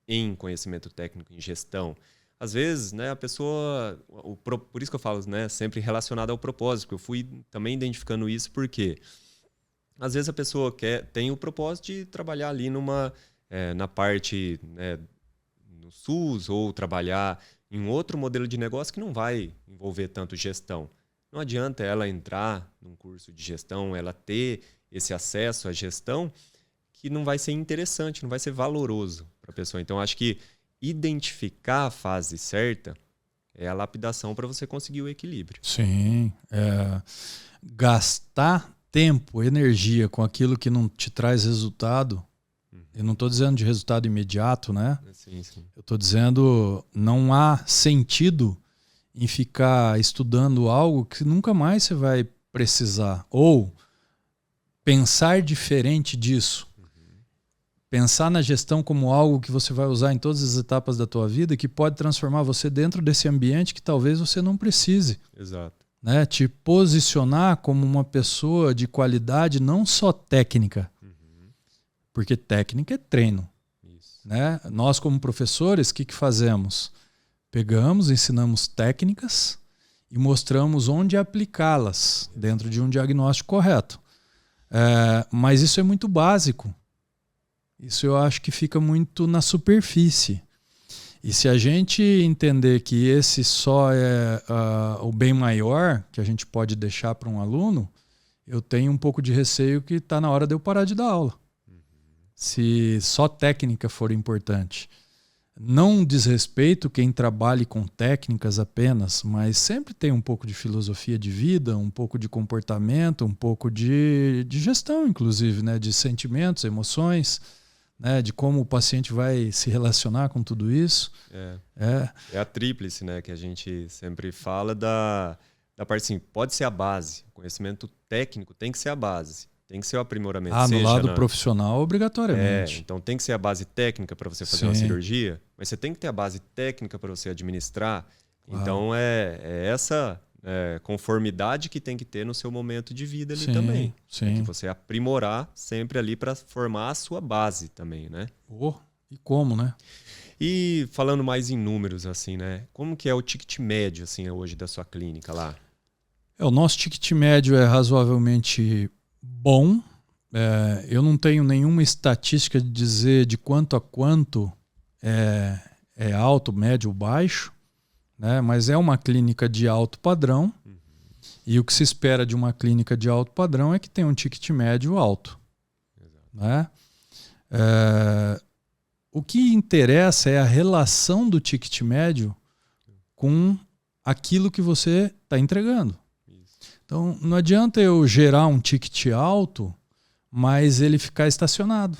em conhecimento técnico, em gestão. Às vezes, né, a pessoa... Por isso que eu falo, né, sempre relacionado ao propósito, porque eu fui também identificando isso, porque às vezes a pessoa tem o propósito de trabalhar ali na parte, né, no SUS, ou trabalhar em outro modelo de negócio que não vai envolver tanto gestão. Não adianta ela entrar num curso de gestão, ela ter esse acesso à gestão, que não vai ser interessante, não vai ser valoroso para a pessoa. Então, acho que identificar a fase certa é a lapidação para você conseguir o equilíbrio. Sim. Gastar tempo, energia com aquilo que não te traz resultado. Eu não estou dizendo de resultado imediato, né? Sim, sim. Eu estou dizendo não há sentido em ficar estudando algo que nunca mais você vai precisar. Ou pensar diferente disso. Pensar na gestão como algo que você vai usar em todas as etapas da tua vida e que pode transformar você dentro desse ambiente que talvez você não precise. Exato. Né? Te posicionar como uma pessoa de qualidade não só técnica, porque técnica é treino. Isso. Né? Nós, como professores, o que fazemos? Pegamos, ensinamos técnicas e mostramos onde aplicá-las dentro de um diagnóstico correto. Mas isso é muito básico. Isso eu acho que fica muito na superfície. E se a gente entender que esse só é o bem maior que a gente pode deixar para um aluno, eu tenho um pouco de receio que está na hora de eu parar de dar aula. Se só técnica for importante. Não desrespeito quem trabalhe com técnicas apenas, mas sempre tem um pouco de filosofia de vida, um pouco de comportamento, um pouco de gestão, inclusive, né? De sentimentos, emoções, né? De como o paciente vai se relacionar com tudo isso. É a tríplice, né? Que a gente sempre fala da parte assim, pode ser a base. O conhecimento técnico tem que ser a base. Tem que ser o aprimoramento. No lado profissional, obrigatoriamente. Então tem que ser a base técnica para você fazer uma cirurgia, mas você tem que ter a base técnica para você administrar. Então é essa conformidade que tem que ter no seu momento de vida ali também. Sim. Que você aprimorar sempre ali para formar a sua base também, né? E como, né? E falando mais em números, assim, né? Como que é o ticket médio, assim, hoje da sua clínica lá? O nosso ticket médio é razoavelmente bom. Eu não tenho nenhuma estatística de dizer de quanto a quanto é alto, médio ou baixo, né? Mas é uma clínica de alto padrão. E o que se espera de uma clínica de alto padrão é que tenha um ticket médio alto. Né? O que interessa é a relação do ticket médio com aquilo que você está entregando. Então, não adianta eu gerar um ticket alto, mas ele ficar estacionado,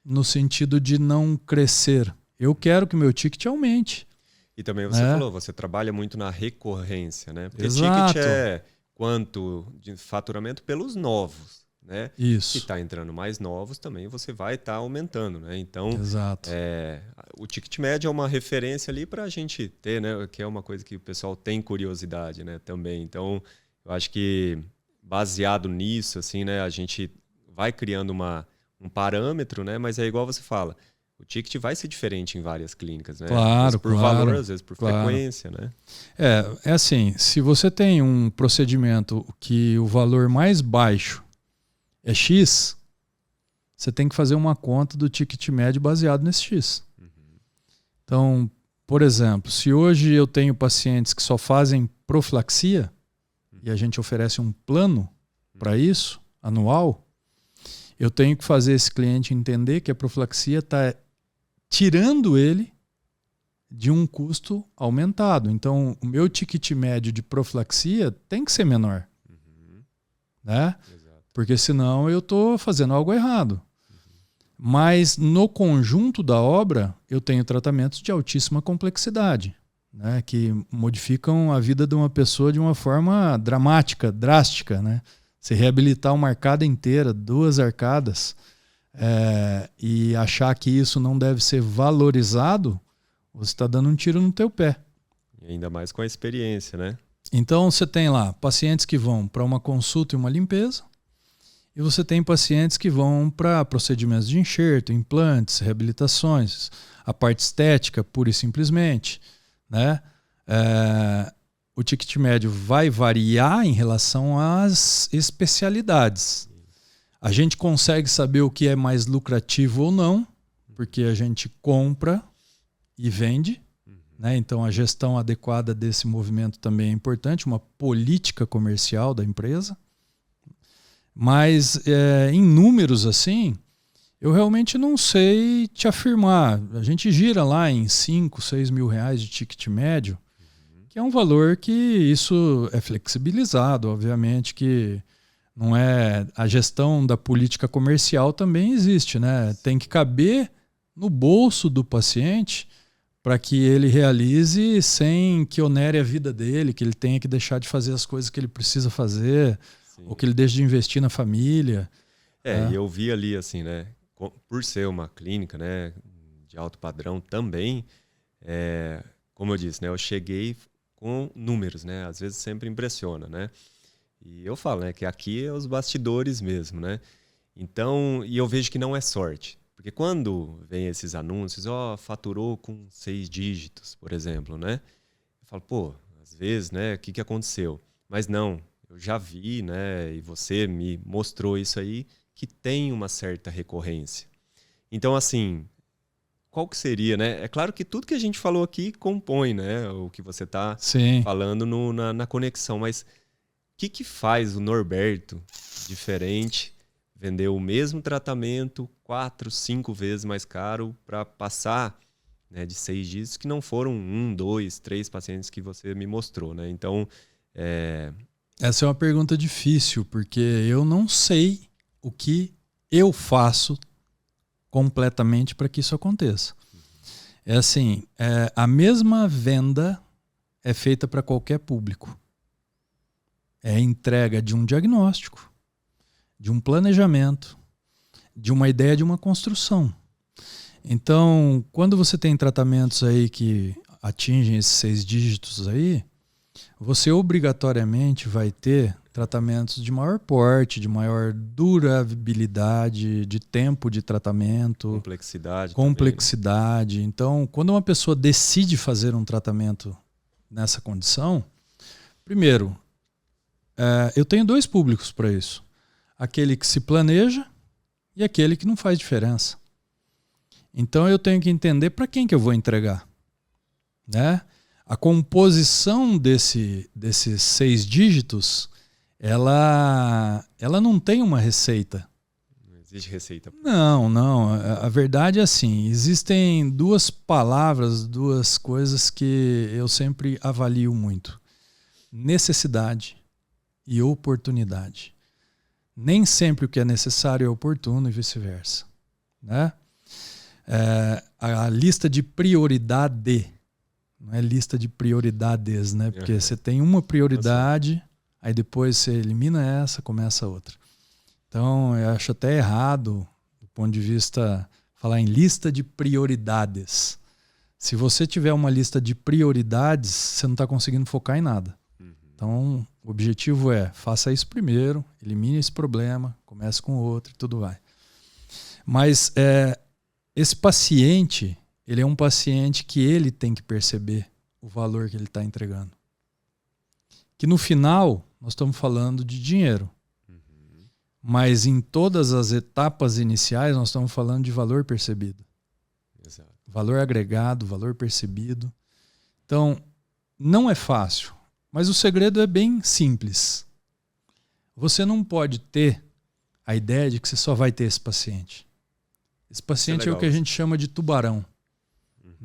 no sentido de não crescer. Eu quero que o meu ticket aumente. E também você falou, você trabalha muito na recorrência, né? Porque Exato. Ticket é quanto de faturamento pelos novos, né? Isso. Se está entrando mais novos, também você vai estar aumentando, né? Então, exato. O ticket médio é uma referência ali para a gente ter, né? Que é uma coisa que o pessoal tem curiosidade, né? Também. Então, eu acho que baseado nisso, assim, né? A gente vai criando um parâmetro, né? Mas é igual você fala. O ticket vai ser diferente em várias clínicas, né? Claro, às vezes por valor, às vezes por claro. frequência, né? É assim, se você tem um procedimento que o valor mais baixo é X, você tem que fazer uma conta do ticket médio baseado nesse X. Então, por exemplo, se hoje eu tenho pacientes que só fazem profilaxia e a gente oferece um plano para isso, anual, eu tenho que fazer esse cliente entender que a profilaxia está tirando ele de um custo aumentado. Então, o meu ticket médio de profilaxia tem que ser menor. Né? Exato. Porque senão eu estou fazendo algo errado. Mas no conjunto da obra, eu tenho tratamentos de altíssima complexidade, né? Que modificam a vida de uma pessoa de uma forma dramática, drástica. Né? Se reabilitar uma arcada inteira, 2 arcadas, e achar que isso não deve ser valorizado, você está dando um tiro no teu pé. E ainda mais com a experiência, né? Então você tem lá pacientes que vão para uma consulta e uma limpeza, e você tem pacientes que vão para procedimentos de enxerto, implantes, reabilitações, a parte estética, pura e simplesmente. Né? O ticket médio vai variar em relação às especialidades. A gente consegue saber o que é mais lucrativo ou não, porque a gente compra e vende. Né? Então a gestão adequada desse movimento também é importante, uma política comercial da empresa. Mas em números assim, eu realmente não sei te afirmar. A gente gira lá em 5, 6 mil reais de ticket médio, que é um valor que isso é flexibilizado, obviamente que não é. A gestão da política comercial também existe, né? Tem que caber no bolso do paciente para que ele realize sem que onere a vida dele, que ele tenha que deixar de fazer as coisas que ele precisa fazer. Sim. Ou que ele deixe de investir na família. E eu vi ali, assim, né? por ser uma clínica, né, de alto padrão também, como eu disse, né, eu cheguei com números, né, às vezes sempre impressiona, né, e eu falo, né, que aqui é os bastidores mesmo, né, então, e eu vejo que não é sorte, porque quando vem esses anúncios, faturou com 6 dígitos, por exemplo, né, eu falo, pô, às vezes, né, o que aconteceu? Mas não, eu já vi, né, e você me mostrou isso aí, que tem uma certa recorrência. Então, assim, qual que seria, né? É claro que tudo que a gente falou aqui compõe, né, o que você está falando na conexão, mas o que faz o Norberto diferente, vender o mesmo tratamento 4, 5 vezes mais caro para passar, né, de 6 dígitos, que não foram 1, 2, 3 pacientes que você me mostrou, né? Então, essa é uma pergunta difícil, porque eu não sei o que eu faço completamente para que isso aconteça. É assim, a mesma venda é feita para qualquer público. É a entrega de um diagnóstico, de um planejamento, de uma ideia de uma construção. Então, quando você tem tratamentos aí que atingem esses 6 dígitos aí, você obrigatoriamente vai ter tratamentos de maior porte, de maior durabilidade, de tempo de tratamento. Complexidade. Também, né? Então, quando uma pessoa decide fazer um tratamento nessa condição, primeiro, eu tenho 2 públicos para isso. Aquele que se planeja e aquele que não faz diferença. Então, eu tenho que entender para quem que eu vou entregar, né? A composição desses 6 dígitos, ela não tem uma receita. Não existe receita. Não. A verdade é assim, existem 2 palavras, 2 coisas que eu sempre avalio muito. Necessidade e oportunidade. Nem sempre o que é necessário é oportuno e vice-versa, né? A lista de prioridade, não é lista de prioridades, né? Porque você tem uma prioridade, aí depois você elimina essa, começa outra. Então, eu acho até errado, do ponto de vista, falar em lista de prioridades. Se você tiver uma lista de prioridades, você não está conseguindo focar em nada. Então, o objetivo é, faça isso primeiro, elimine esse problema, comece com outro e tudo vai. Mas esse paciente, ele é um paciente que ele tem que perceber o valor que ele está entregando. Que no final, nós estamos falando de dinheiro. Mas em todas as etapas iniciais, nós estamos falando de valor percebido. Exato. Valor agregado, valor percebido. Então, não é fácil, mas o segredo é bem simples. Você não pode ter a ideia de que você só vai ter esse paciente. Esse paciente é o que a gente chama de tubarão.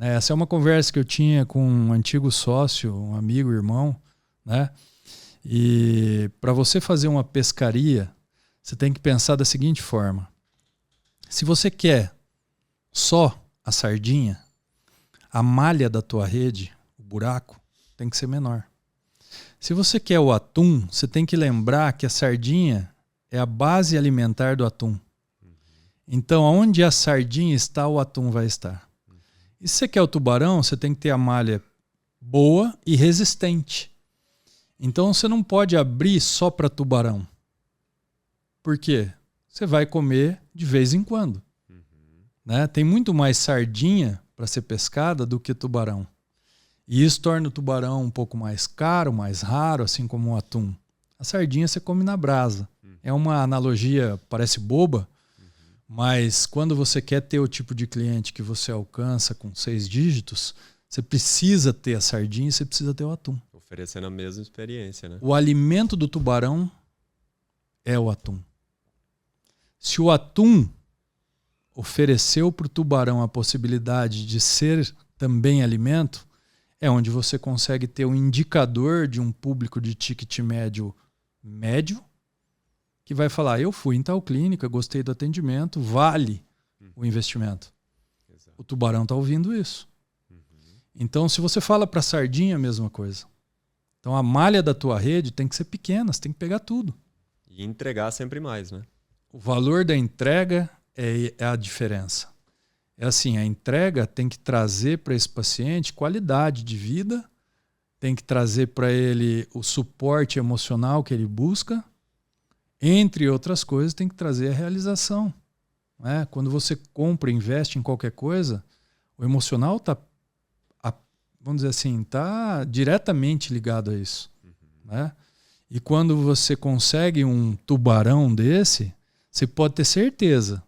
Essa é uma conversa que eu tinha com um antigo sócio, um amigo, irmão, né? E para você fazer uma pescaria, você tem que pensar da seguinte forma. Se você quer só a sardinha, a malha da tua rede, o buraco, tem que ser menor. Se você quer o atum, você tem que lembrar que a sardinha é a base alimentar do atum. Então, onde a sardinha está, o atum vai estar. E se você quer o tubarão, você tem que ter a malha boa e resistente. Então, você não pode abrir só para tubarão. Por quê? Você vai comer de vez em quando. Né? Tem muito mais sardinha para ser pescada do que tubarão. E isso torna o tubarão um pouco mais caro, mais raro, assim como o atum. A sardinha você come na brasa. É uma analogia, parece boba, mas quando você quer ter o tipo de cliente que você alcança com 6 dígitos, você precisa ter a sardinha e você precisa ter o atum. Oferecendo a mesma experiência, né? O alimento do tubarão é o atum. Se o atum ofereceu para o tubarão a possibilidade de ser também alimento, é onde você consegue ter um indicador de um público de ticket médio, que vai falar, eu fui em tal clínica, gostei do atendimento, vale o investimento. Exato. O tubarão está ouvindo isso. Então, se você fala para a sardinha, a mesma coisa. Então, a malha da tua rede tem que ser pequena, você tem que pegar tudo. E entregar sempre mais, né? O valor da entrega é a diferença. É assim, a entrega tem que trazer para esse paciente qualidade de vida, tem que trazer para ele o suporte emocional que ele busca, entre outras coisas, tem que trazer a realização. Né? Quando você compra e investe em qualquer coisa, o emocional está, vamos dizer assim, está diretamente ligado a isso. Né? E quando você consegue um tubarão desse, você pode ter certeza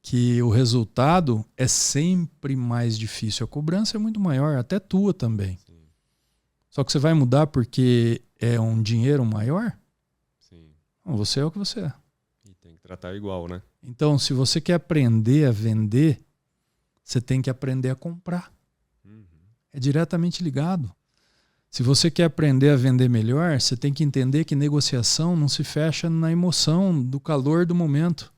que o resultado é sempre mais difícil. A cobrança é muito maior, até tua também. Sim. Só que você vai mudar porque é um dinheiro maior? Sim. Não, você é o que você é. E tem que tratar igual, né? Então, se você quer aprender a vender, você tem que aprender a comprar. É diretamente ligado. Se você quer aprender a vender melhor, você tem que entender que negociação não se fecha na emoção, do calor do momento.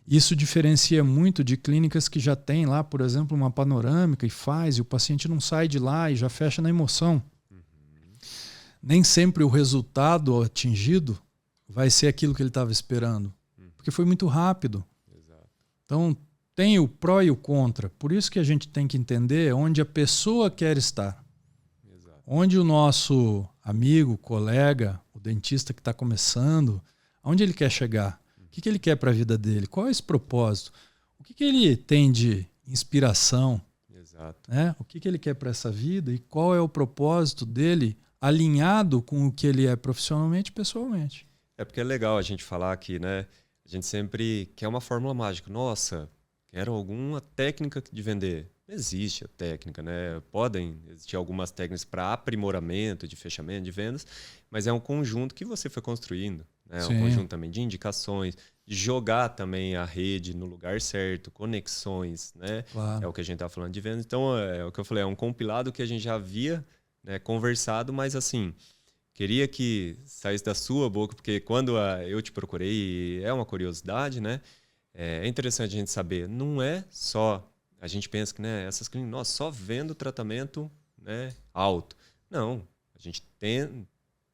Isso diferencia muito de clínicas que já tem lá, por exemplo, uma panorâmica e o paciente não sai de lá e já fecha na emoção. Nem sempre o resultado atingido vai ser aquilo que ele estava esperando, porque foi muito rápido. Exato. Então, tem o pró e o contra. Por isso que a gente tem que entender onde a pessoa quer estar. Exato. Onde o nosso amigo, colega, o dentista que está começando, onde ele quer chegar? O que ele quer para a vida dele? Qual é esse propósito? O que ele tem de inspiração? Exato. Né? O que ele quer para essa vida? E qual é o propósito dele alinhado com o que ele é profissionalmente e pessoalmente? É porque é legal a gente falar aqui, né? A gente sempre quer uma fórmula mágica. Nossa, quero alguma técnica de vender. Existe a técnica, né? Podem existir algumas técnicas para aprimoramento, de fechamento de vendas, mas é um conjunto que você foi construindo. É um conjunto também de indicações, de jogar também a rede no lugar certo, conexões, né? Claro. É o que a gente está falando de vendas. Então, é o que eu falei, é um compilado que a gente já havia, né, conversado, mas assim, queria que saísse da sua boca, porque quando eu te procurei, é uma curiosidade, né? É interessante a gente saber, não é só... A gente pensa que, né, essas clínicas, nossa, só vendo tratamento, né, alto. Não, a gente tem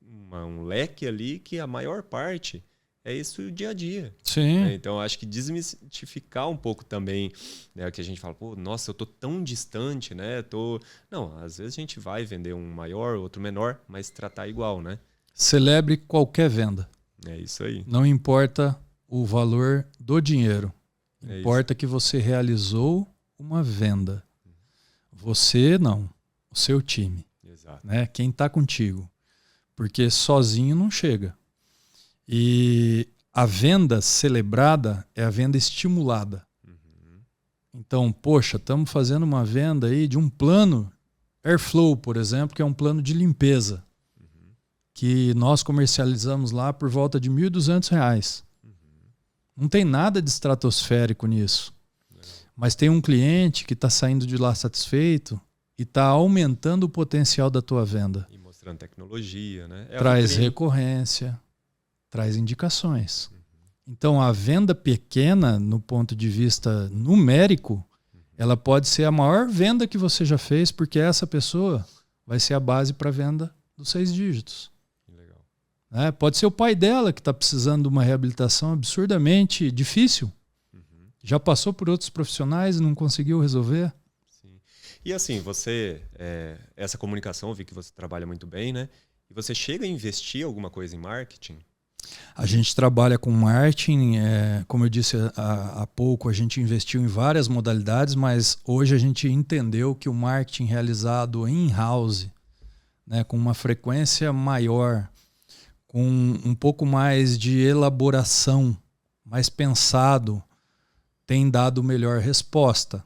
um leque ali que a maior parte é isso o dia a dia. Sim. Né? Então, acho que desmistificar um pouco também, né, que a gente fala, pô, nossa, eu tô tão distante, né? Não, às vezes a gente vai vender um maior, outro menor, mas tratar igual, né? Celebre qualquer venda. É isso aí. Não importa o valor do dinheiro. É Importa que você realizou uma venda. Você não, o seu time. Exato. Né? Quem está contigo. Porque sozinho não chega. E a venda celebrada é a venda estimulada. Então, poxa, estamos fazendo uma venda aí de um plano Airflow, por exemplo, que é um plano de limpeza, que nós comercializamos lá por volta de R$ 1.200. Não tem nada de estratosférico nisso. Mas tem um cliente que está saindo de lá satisfeito e está aumentando o potencial da tua venda. E mostrando tecnologia, né? Traz recorrência, traz indicações. Então, a venda pequena, no ponto de vista numérico, ela pode ser a maior venda que você já fez, porque essa pessoa vai ser a base para a venda dos 6 dígitos. Legal. Pode ser o pai dela que está precisando de uma reabilitação absurdamente difícil. Já passou por outros profissionais e não conseguiu resolver? Sim. E assim, você, essa comunicação, eu vi que você trabalha muito bem, né? E você chega a investir alguma coisa em marketing? A gente trabalha com marketing, como eu disse há pouco, a gente investiu em várias modalidades, mas hoje a gente entendeu que o marketing realizado in-house, né, com uma frequência maior, com um pouco mais de elaboração, mais pensado, tem dado melhor resposta.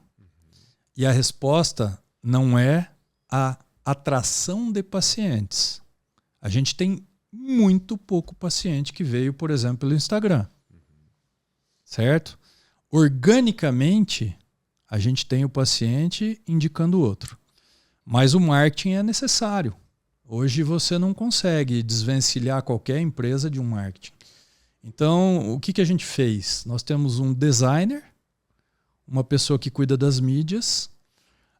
E a resposta não é a atração de pacientes. A gente tem muito pouco paciente que veio, por exemplo, pelo Instagram. Certo? Organicamente, a gente tem o paciente indicando o outro. Mas o marketing é necessário. Hoje você não consegue desvencilhar qualquer empresa de um marketing. Então, o que a gente fez? Nós temos um designer, uma pessoa que cuida das mídias.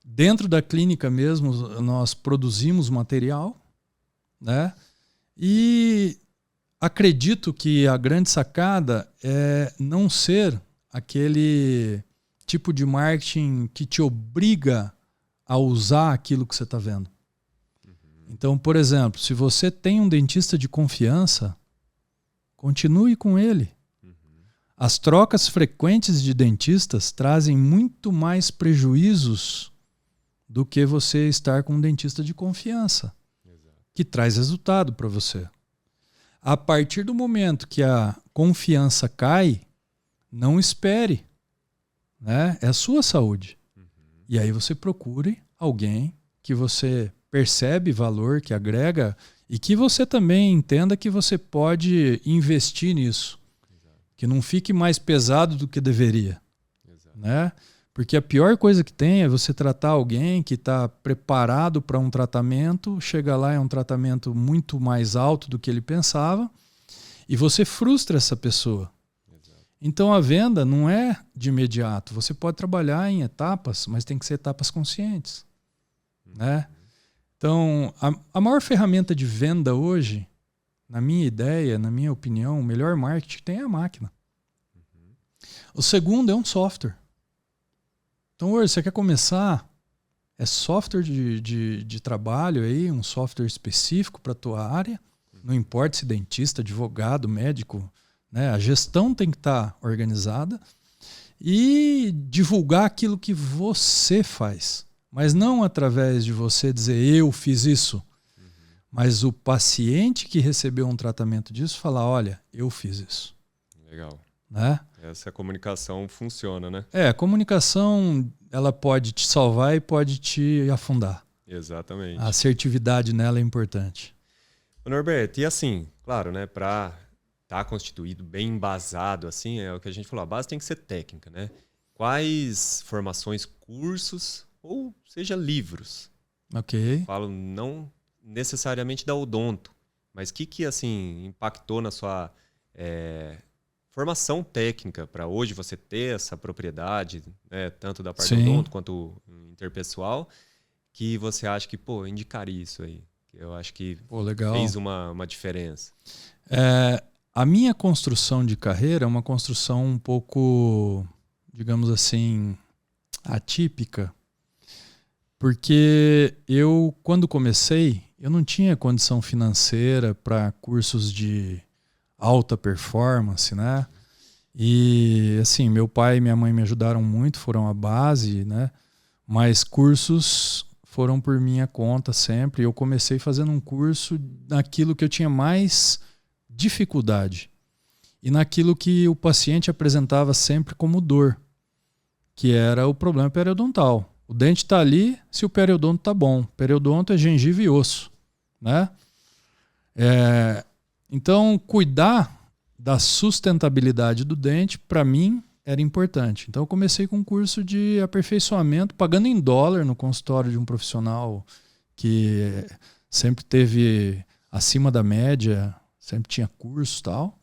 Dentro da clínica mesmo, nós produzimos material, né? E acredito que a grande sacada é não ser aquele tipo de marketing que te obriga a usar aquilo que você está vendo. Então, por exemplo, se você tem um dentista de confiança, continue com ele. As trocas frequentes de dentistas trazem muito mais prejuízos do que você estar com um dentista de confiança, que traz resultado para você. A partir do momento que a confiança cai, não espere, né? É a sua saúde. E aí você procure alguém que você percebe valor, que agrega e que você também entenda que você pode investir nisso. Que não fique mais pesado do que deveria. Né? Porque a pior coisa que tem é você tratar alguém que está preparado para um tratamento, chega lá, é um tratamento muito mais alto do que ele pensava, e você frustra essa pessoa. Então a venda não é de imediato. Você pode trabalhar em etapas, mas tem que ser etapas conscientes. Né? Então, a maior ferramenta de venda hoje, na minha ideia, na minha opinião, o melhor marketing que tem é a máquina. O segundo é um software. Então, hoje, você quer começar, é software de trabalho, aí, um software específico para a tua área, não importa se dentista, advogado, médico, né? A gestão tem que estar organizada e divulgar aquilo que você faz. Mas não através de você dizer, eu fiz isso. Mas o paciente que recebeu um tratamento disso falar, olha, eu fiz isso. Legal. Né? Essa comunicação funciona, né? A comunicação ela pode te salvar e pode te afundar. Exatamente. A assertividade nela é importante. Ô Norberto, e assim, claro, né, para estar constituído, bem embasado, assim, é o que a gente falou, a base tem que ser técnica, né? Quais formações, cursos, ou seja, livros? Ok. Falo não necessariamente da odonto, mas o que assim, impactou na sua formação técnica para hoje você ter essa propriedade, né, tanto da parte odonto quanto interpessoal, que você acha que, indicaria isso aí? Eu acho que legal. Fez uma diferença. A minha construção de carreira é uma construção um pouco, digamos assim, atípica, porque eu, quando comecei, eu não tinha condição financeira para cursos de alta performance, né? E, assim, meu pai e minha mãe me ajudaram muito, foram a base, né? Mas cursos foram por minha conta sempre. Eu comecei fazendo um curso naquilo que eu tinha mais dificuldade e naquilo que o paciente apresentava sempre como dor, que era o problema periodontal. O dente está ali se o periodonto está bom. Periodonto é gengiva e osso, né? Então, cuidar da sustentabilidade do dente, para mim, era importante. Então, eu comecei com um curso de aperfeiçoamento, pagando em dólar no consultório de um profissional que sempre teve acima da média, sempre tinha curso e tal.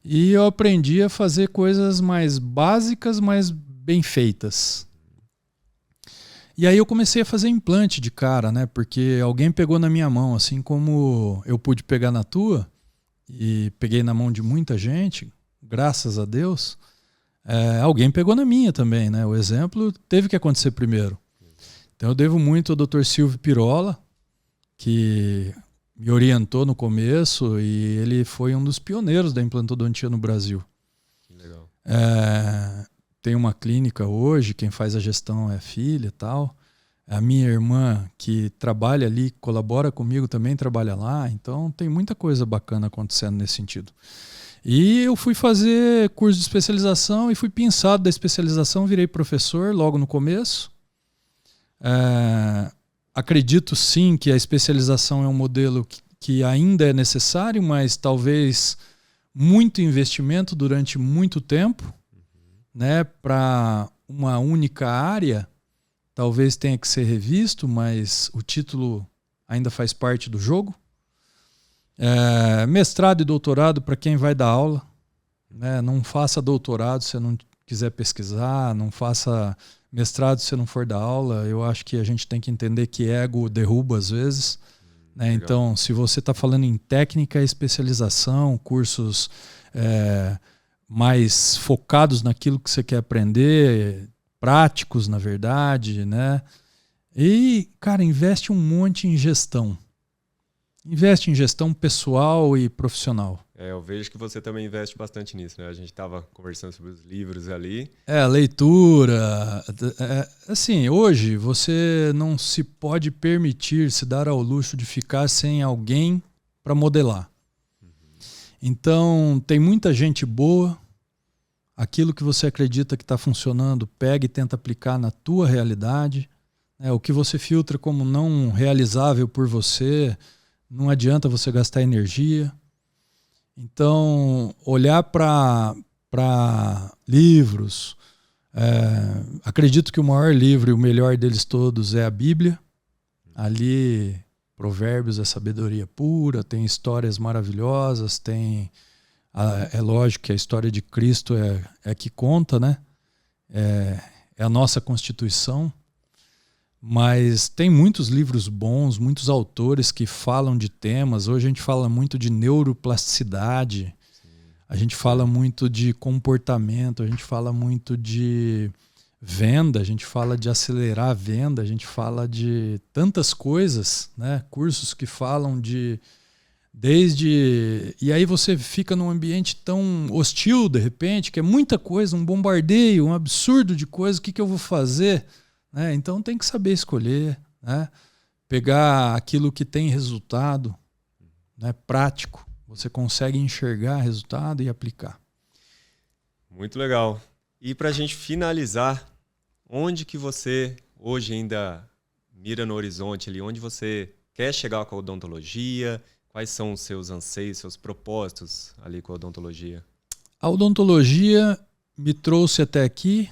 E eu aprendi a fazer coisas mais básicas, mas bem feitas. E aí eu comecei a fazer implante de cara, né? Porque alguém pegou na minha mão, assim como eu pude pegar na tua, e peguei na mão de muita gente, graças a Deus, alguém pegou na minha também, né? O exemplo teve que acontecer primeiro. Então eu devo muito ao Dr. Silvio Pirola, que me orientou no começo e ele foi um dos pioneiros da implantodontia no Brasil. Que legal. Tem uma clínica hoje, quem faz a gestão é a filha e tal. A minha irmã que trabalha ali, colabora comigo, também trabalha lá. Então tem muita coisa bacana acontecendo nesse sentido. E eu fui fazer curso de especialização e fui pinçado da especialização, virei professor logo no começo. Acredito sim que a especialização é um modelo que ainda é necessário, mas talvez muito investimento durante muito tempo, né, para uma única área. Talvez tenha que ser revisto, mas o título ainda faz parte do jogo. Mestrado e doutorado para quem vai dar aula, né? Não faça doutorado se você não quiser pesquisar, não faça mestrado se você não for dar aula. Eu acho que a gente tem que entender que ego derruba às vezes. Né? Então, se você está falando em técnica, especialização, cursos mais focados naquilo que você quer aprender, práticos, na verdade, né? E, cara, investe um monte em gestão. Investe em gestão pessoal e profissional. Eu vejo que você também investe bastante nisso, né? A gente estava conversando sobre os livros ali. Leitura. Assim, hoje você não se pode permitir se dar ao luxo de ficar sem alguém para modelar. Então, tem muita gente boa. Aquilo que você acredita que está funcionando, pega e tenta aplicar na tua realidade. O que você filtra como não realizável por você, não adianta você gastar energia. Então, olhar para livros. Acredito que o maior livro e o melhor deles todos é a Bíblia. Ali, Provérbios é sabedoria pura, tem histórias maravilhosas, é lógico que a história de Cristo é que conta, né? É a nossa Constituição. Mas tem muitos livros bons, muitos autores que falam de temas. Hoje a gente fala muito de neuroplasticidade, a gente fala muito de comportamento, a gente fala muito de venda, a gente fala de acelerar a venda, a gente fala de tantas coisas, né? Cursos que falam de... E aí você fica num ambiente tão hostil, de repente, que é muita coisa, um bombardeio, um absurdo de coisa, o que eu vou fazer? Então tem que saber escolher, né? Pegar aquilo que tem resultado, né? Prático. Você consegue enxergar resultado e aplicar. Muito legal. E para a gente finalizar, onde que você hoje ainda mira no horizonte ali? Onde você quer chegar com a odontologia? Quais são os seus anseios, seus propósitos ali com a odontologia? A odontologia me trouxe até aqui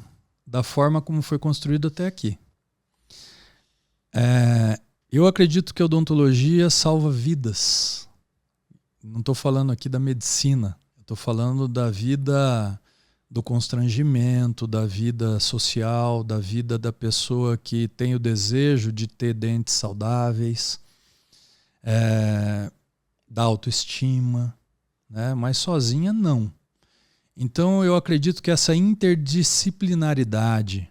da forma como foi construído até aqui. Eu acredito que a odontologia salva vidas. Não estou falando aqui da medicina, estou falando da vida do constrangimento, da vida social, da vida da pessoa que tem o desejo de ter dentes saudáveis, da autoestima, né? Mas sozinha não. Então eu acredito que essa interdisciplinaridade,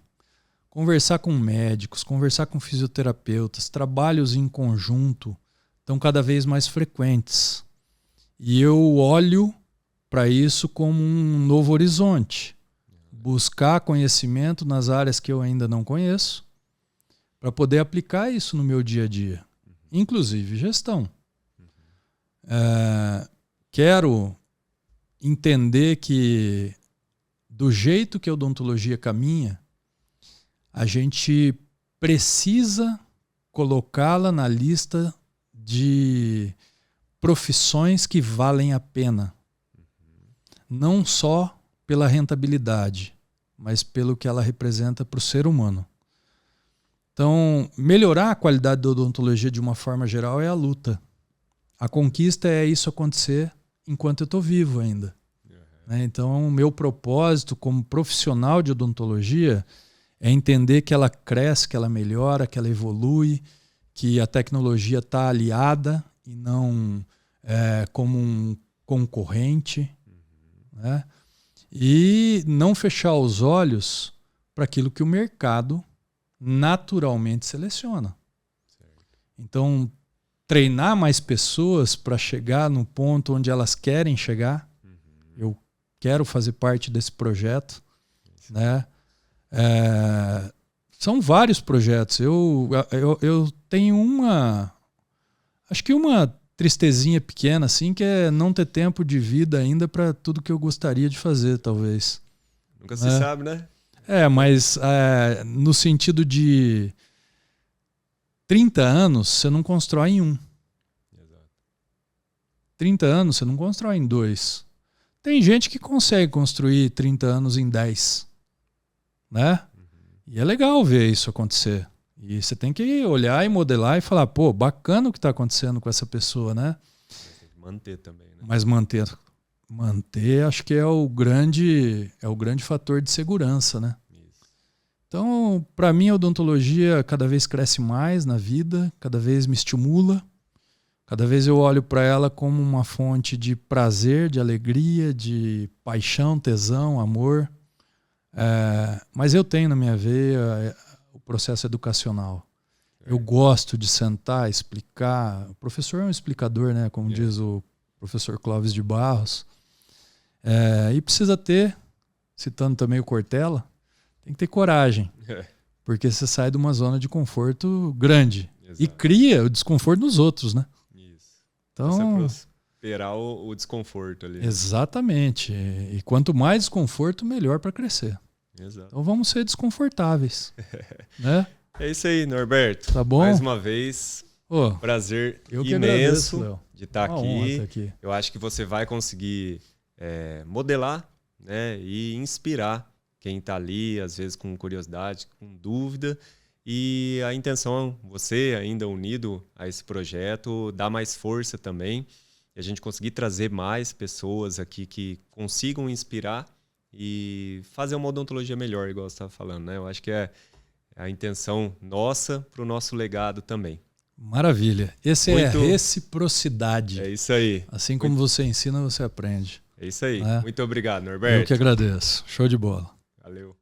conversar com médicos, conversar com fisioterapeutas, trabalhos em conjunto estão cada vez mais frequentes. E eu olho para isso como um novo horizonte. Buscar conhecimento nas áreas que eu ainda não conheço para poder aplicar isso no meu dia a dia, inclusive gestão. Quero entender que do jeito que a odontologia caminha, a gente precisa colocá-la na lista de profissões que valem a pena. Não só pela rentabilidade, mas pelo que ela representa para o ser humano. Então, melhorar a qualidade da odontologia de uma forma geral é a luta. A conquista é isso acontecer enquanto eu estou vivo ainda. Então, o meu propósito como profissional de odontologia é entender que ela cresce, que ela melhora, que ela evolui, que a tecnologia está aliada e não como um concorrente. Né? E não fechar os olhos para aquilo que o mercado naturalmente seleciona. Então, treinar mais pessoas para chegar no ponto onde elas querem chegar. Eu quero fazer parte desse projeto, né? São vários projetos. Eu tenho acho que uma tristezinha pequena, assim, que é não ter tempo de vida ainda para tudo que eu gostaria de fazer, talvez. Nunca se sabe, né? Mas no sentido de 30 anos você não constrói em um. Exato. 30 anos você não constrói em 2. Tem gente que consegue construir 30 anos em 10. Né? E é legal ver isso acontecer. E você tem que olhar e modelar e falar, pô, bacana o que está acontecendo com essa pessoa, né? Tem que manter também, né? Mas manter acho que é o grande fator de segurança, né? Isso. Então, para mim, a odontologia cada vez cresce mais na vida, cada vez me estimula, Cada vez eu olho para ela como uma fonte de prazer, de alegria, de paixão, tesão, amor. Mas eu tenho na minha veia o processo educacional. Eu gosto de sentar, explicar. O professor é um explicador, né? Como diz o professor Clóvis de Barros. E precisa ter, citando também o Cortella, tem que ter coragem. Porque você sai de uma zona de conforto grande. Exato. E cria o desconforto nos outros, né? Isso. Então, você prosperar o desconforto ali. Exatamente. E quanto mais desconforto, melhor para crescer. Exato. Então vamos ser desconfortáveis. Né? É isso aí, Norberto. Tá bom? Mais uma vez, prazer imenso de estar aqui. Eu acho que você vai conseguir modelar, né, e inspirar quem está ali, às vezes com curiosidade, com dúvida. E a intenção, você ainda unido a esse projeto, dá mais força também. E a gente conseguir trazer mais pessoas aqui que consigam inspirar e fazer uma odontologia melhor, igual você estava falando, né? Eu acho que é a intenção nossa para o nosso legado também. Maravilha. Esse é reciprocidade. É isso aí. Assim como você ensina, você aprende. É isso aí. Muito obrigado, Norberto. Eu que agradeço. Show de bola. Valeu.